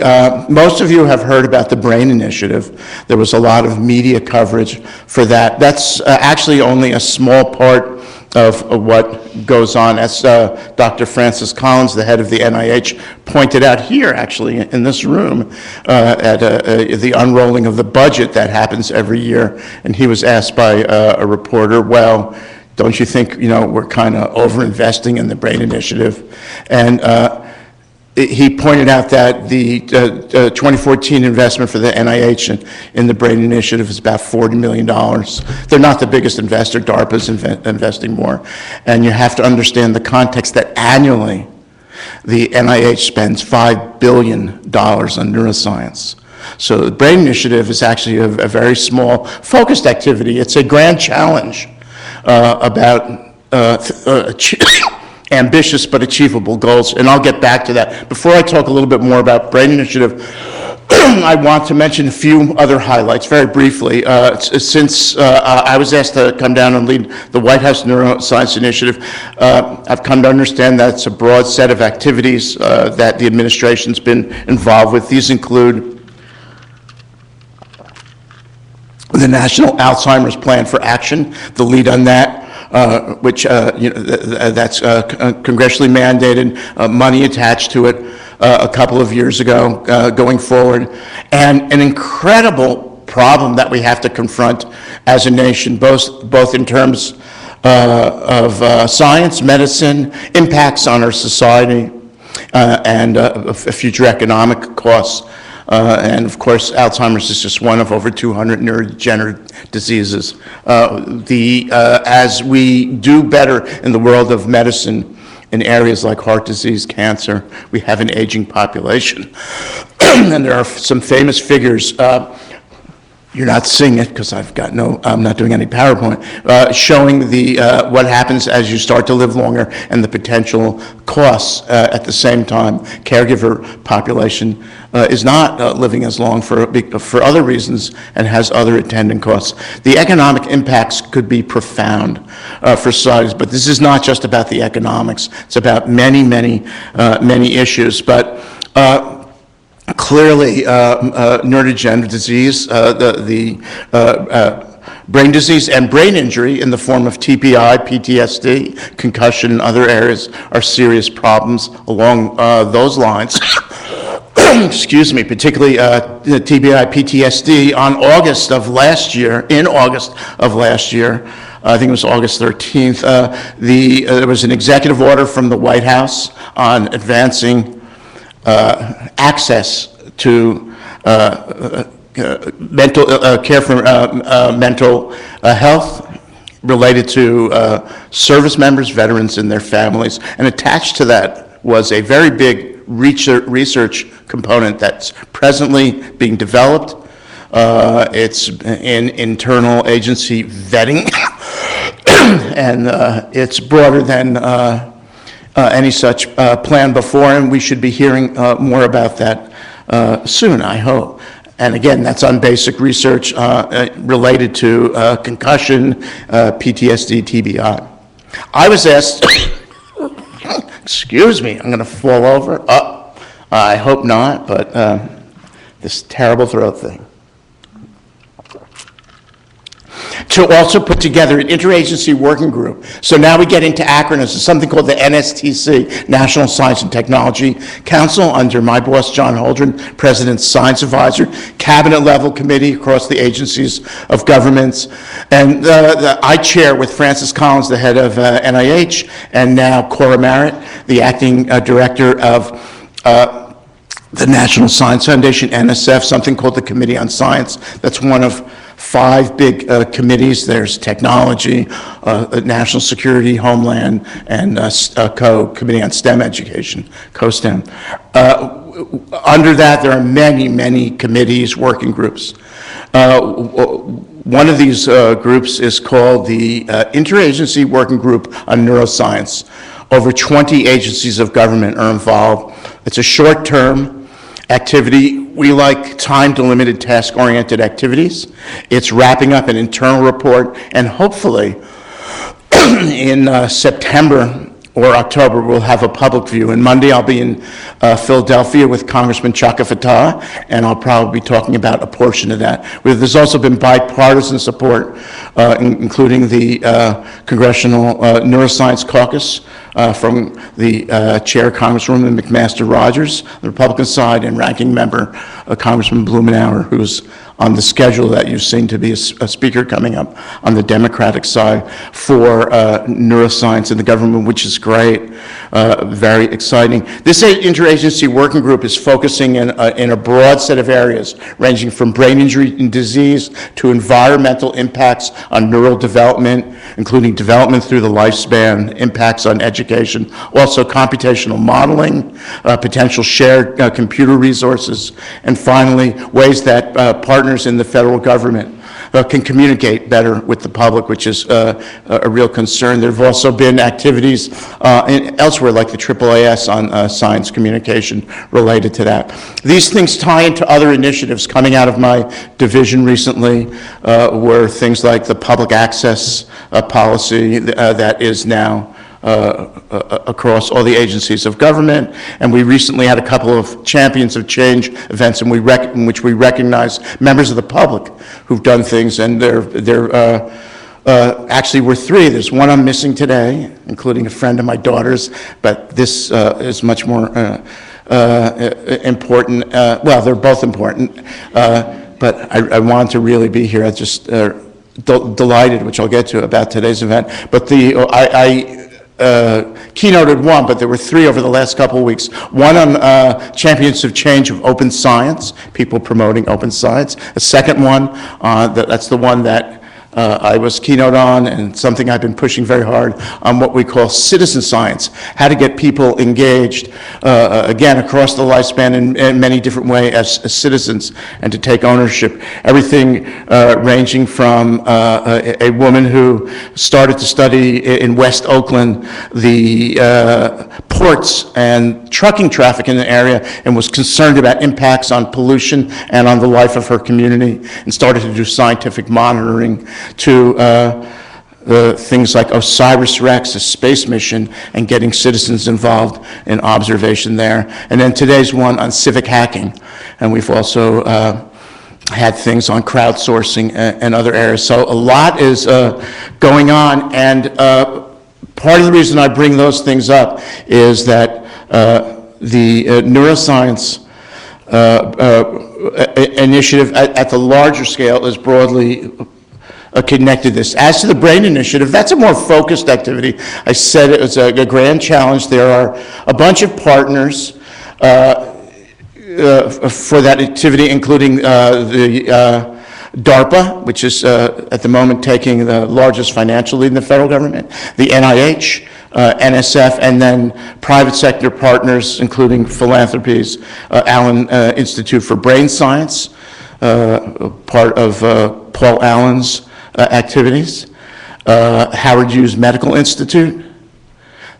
most of you have heard about the BRAIN Initiative. There was a lot of media coverage for that. That's actually only a small part of what goes on. As Dr. Francis Collins, the head of the NIH, pointed out here, actually, in this room, at the unrolling of the budget that happens every year, and he was asked by a reporter, well, don't you think, we're kind of over-investing in the BRAIN Initiative? And he pointed out that the 2014 investment for the NIH in the BRAIN Initiative is about $40 million. They're not the biggest investor. DARPA's investing more. And you have to understand the context that annually the NIH spends $5 billion on neuroscience. So the BRAIN Initiative is actually a very small, focused activity. It's a grand challenge about ambitious but achievable goals, and I'll get back to that. Before I talk a little bit more about BRAIN Initiative, I want to mention a few other highlights very briefly. Since I was asked to come down and lead the White House Neuroscience Initiative, I've come to understand that it's a broad set of activities that the administration's been involved with. These include the National Alzheimer's Plan for Action, the lead on that, which that's congressionally mandated, money attached to it a couple of years ago, going forward, and an incredible problem that we have to confront as a nation, both in terms of science, medicine, impacts on our society, and future economic costs. And of course, Alzheimer's is just one of over 200 neurodegenerative diseases. As we do better in the world of medicine in areas like heart disease, cancer, we have an aging population. And there are some famous figures. You're not seeing it because I'm not doing any PowerPoint, showing what happens as you start to live longer and the potential costs at the same time. Caregiver population is not living as long for other reasons and has other attendant costs. The economic impacts could be profound for societies, but this is not just about the economics. It's about many, many, many issues. But clearly, neurodegenerative disease, brain disease and brain injury in the form of TBI, PTSD, concussion, and other areas are serious problems along those lines. Excuse me, particularly the TBI, PTSD. In August of last year, I think it was August 13th, there was an executive order from the White House on advancing access to mental care for mental health related to service members, veterans, and their families. And attached to that was a very big research component that's presently being developed. It's in internal agency vetting, and it's broader than any such plan before, and we should be hearing more about that soon, I hope. And again, that's on basic research related to concussion, PTSD, TBI. I was asked, excuse me, I'm going to fall over. I hope not, but this terrible throat thing. to also put together an interagency working group. So now we get into acronyms. There's something called the NSTC, National Science and Technology Council, under my boss, John Holdren, President's Science Advisor, cabinet-level committee across the agencies of governments. And I chair with Francis Collins, the head of NIH, and now Cora Merritt, the acting director of the National Science Foundation, NSF, something called the Committee on Science. That's one of 5 big committees. There's technology, national security, homeland, and Committee on STEM education, COSTEM. Under that, there are many, many committees, working groups. One of these groups is called the Interagency Working Group on Neuroscience. Over 20 agencies of government are involved. It's a short-term activity. We like time-delimited, task-oriented activities. It's wrapping up an internal report, and hopefully in September or October, we'll have a public view. And Monday, I'll be in Philadelphia with Congressman Chaka Fattah, and I'll probably be talking about a portion of that. There's also been bipartisan support, including the Congressional Neuroscience Caucus from the chair, Congresswoman McMaster Rogers, the Republican side, and ranking member, Congressman Blumenauer, who's on the schedule that you've seen to be a speaker coming up on the Democratic side for neuroscience in the government, which is great, very exciting. This interagency working group is focusing in a broad set of areas, ranging from brain injury and disease to environmental impacts on neural development, including development through the lifespan, impacts on education, also computational modeling, potential shared computer resources, and finally, ways that partners in the federal government can communicate better with the public, which is a real concern. There have also been activities elsewhere, like the AAAS on science communication related to that. These things tie into other initiatives coming out of my division recently, were things like the public access policy that is now across all the agencies of government, and we recently had a couple of Champions of Change events in which we recognize members of the public who've done things, and there actually were 3. There's one I'm missing today, including a friend of my daughter's, but this is much more important. Well, they're both important, but I wanted to really be here. I just delighted, which I'll get to, about today's event. But I keynoted one, but there were 3 over the last couple of weeks. One on Champions of Change of Open Science, people promoting open science. A second one, that's the one that I was keynote on, and something I've been pushing very hard on, what we call citizen science, how to get people engaged, again, across the lifespan in many different ways as citizens, and to take ownership. Everything ranging from a woman who started to study in West Oakland the ports and trucking traffic in the area, and was concerned about impacts on pollution and on the life of her community, and started to do scientific monitoring, to things like OSIRIS-REx, a space mission, and getting citizens involved in observation there. And then today's one on civic hacking. And we've also had things on crowdsourcing and other areas. So a lot is going on, and part of the reason I bring those things up is that the neuroscience initiative at the larger scale is broadly connected to this. As to the BRAIN initiative, that's a more focused activity. I said it was a grand challenge. There are a bunch of partners for that activity, including the DARPA, which is at the moment taking the largest financial lead in the federal government, the NIH, NSF, and then private sector partners, including philanthropies, Allen Institute for Brain Science, part of Paul Allen's activities, Howard Hughes Medical Institute,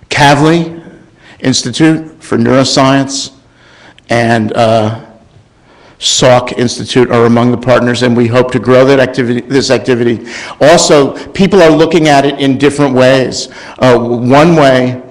Kavli Institute for Neuroscience, and Salk Institute are among the partners, and we hope to grow that activity, this activity. Also, people are looking at it in different ways. One way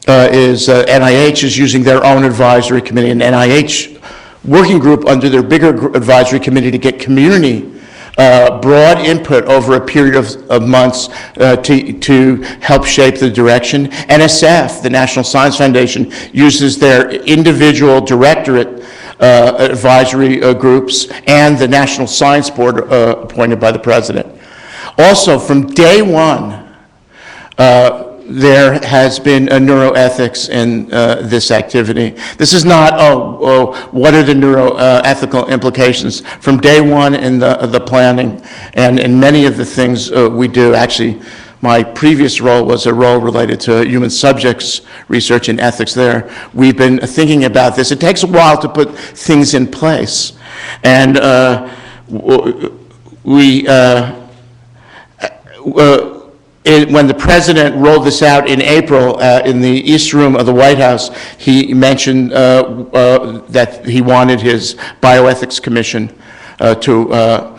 is NIH is using their own advisory committee, an NIH working group under their bigger advisory committee to get community broad input over a period of months to help shape the direction. NSF, the National Science Foundation, uses their individual directorate advisory groups and the National Science Board appointed by the President. Also, from day one, there has been a neuroethics in this activity. This is not, what are the neuroethical implications? From day one in the planning and in many of the things we do, actually, my previous role was a role related to human subjects research and ethics there. We've been thinking about this. It takes a while to put things in place. And when the President rolled this out in April in the East Room of the White House, he mentioned that he wanted his Bioethics Commission to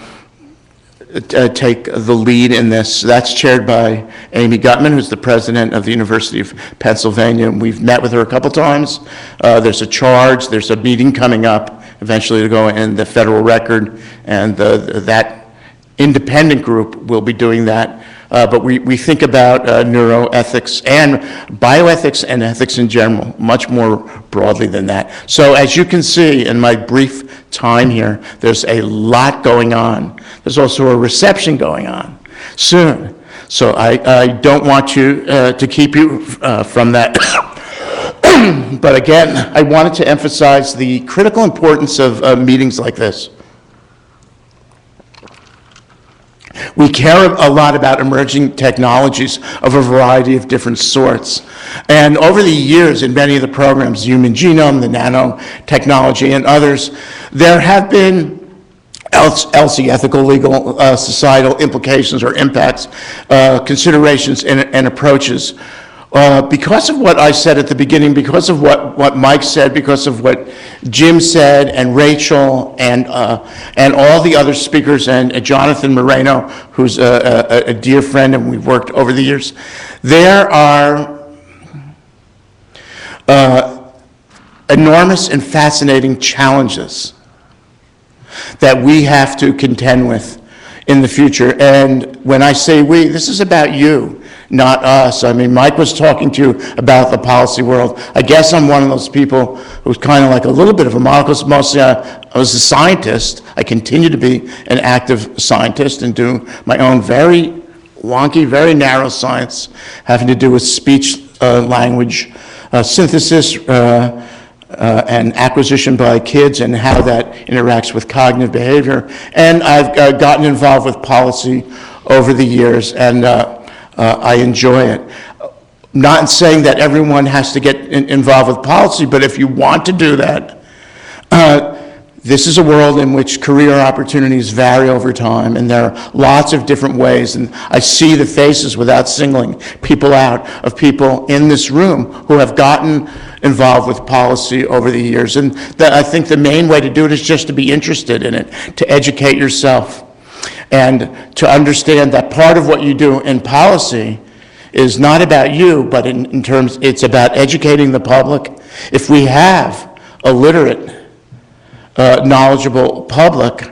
take the lead in this. That's chaired by Amy Gutman, who's the president of the University of Pennsylvania. We've met with her a couple times. There's a charge, there's a meeting coming up eventually to go in the federal record, and that independent group will be doing that. But we think about neuroethics and bioethics and ethics in general, much more broadly than that. So as you can see in my brief time here, there's a lot going on. There's also a reception going on soon. So I don't want to keep you from that. But again, I wanted to emphasize the critical importance of meetings like this. We care a lot about emerging technologies of a variety of different sorts. And over the years, in many of the programs, human genome, the nanotechnology, and others, there have been ELSI, ethical, legal, societal implications or impacts, considerations, and approaches. Because of what I said at the beginning, because of what Mike said, because of what Jim said, and Rachel, and all the other speakers, and Jonathan Moreno, who's a dear friend, and we've worked over the years, there are enormous and fascinating challenges that we have to contend with in the future. And when I say we, this is about you, not us. I mean, Mike was talking to you about the policy world. I guess I'm one of those people who's kind of like a little bit of a model, because mostly I was a scientist. I continue to be an active scientist and do my own very wonky, very narrow science having to do with speech, language, synthesis, and acquisition by kids and how that interacts with cognitive behavior. And I've gotten involved with policy over the years, and I enjoy it. Not saying that everyone has to get involved with policy, but if you want to do that, this is a world in which career opportunities vary over time, and there are lots of different ways, and I see the faces, without singling people out, of people in this room who have gotten involved with policy over the years. And I think the main way to do it is just to be interested in it, to educate yourself, and to understand that part of what you do in policy is not about you, but in terms, it's about educating the public. If we have a literate, knowledgeable public,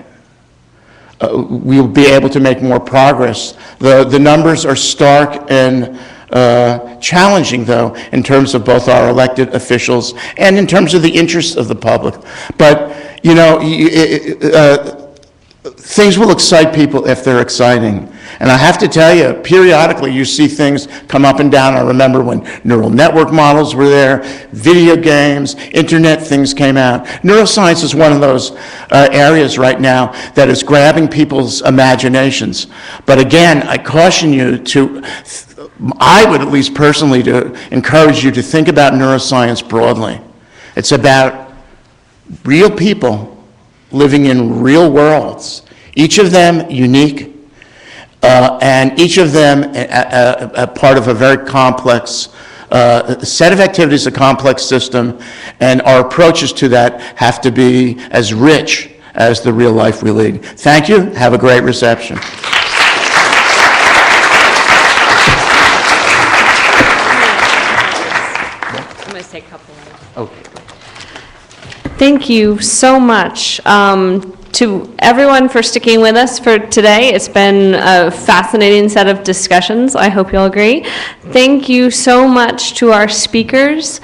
we'll be able to make more progress. The numbers are stark and challenging, though, in terms of both our elected officials and in terms of the interests of the public. But, you know, things will excite people if they're exciting. And I have to tell you, periodically you see things come up and down. I remember when neural network models were there, video games, internet things came out. Neuroscience is one of those areas right now that is grabbing people's imaginations. But again, I caution you to, I would at least personally to encourage you to think about neuroscience broadly. It's about real people living in real worlds, each of them unique, and each of them a part of a very complex set of activities, a complex system, and our approaches to that have to be as rich as the real life we lead. Thank you. Have a great reception. I'm going to take a couple. Okay. Thank you so much. to everyone for sticking with us for today. It's been a fascinating set of discussions. I hope you'll agree. Thank you so much to our speakers.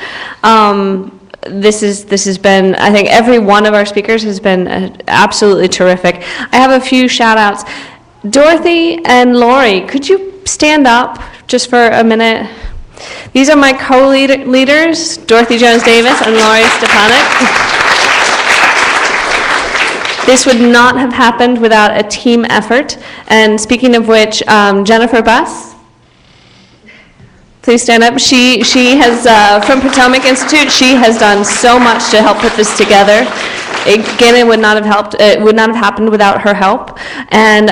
This has been, I think every one of our speakers has been absolutely terrific. I have a few shout outs. Dorothy and Lori, could you stand up just for a minute? These are my co-leaders, Dorothy Jones-Davis and Lori Stepanek. This would not have happened without a team effort. And speaking of which, Jennifer Buss, please stand up. She has, from Potomac Institute, she has done so much to help put this together. Again, it would not have helped. It would not have happened without her help. And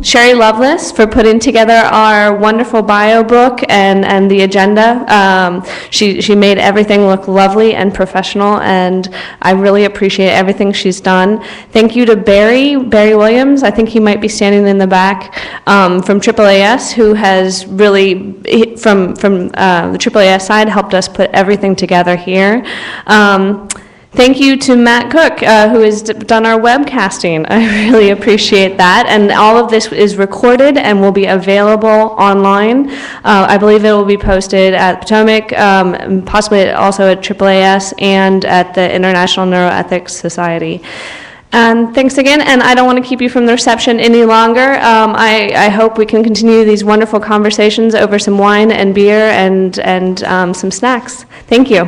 Sherry Lovelace for putting together our wonderful bio book and the agenda. She made everything look lovely and professional, and I really appreciate everything she's done. Thank you to Barry Williams. I think he might be standing in the back from AAAS, who has really from the AAAS side helped us put everything together here. Thank you to Matt Cook, who has done our webcasting. I really appreciate that. And all of this is recorded and will be available online. I believe it will be posted at Potomac, possibly also at AAAS and at the International Neuroethics Society. And thanks again, and I don't want to keep you from the reception any longer. I hope we can continue these wonderful conversations over some wine and beer and some snacks. Thank you.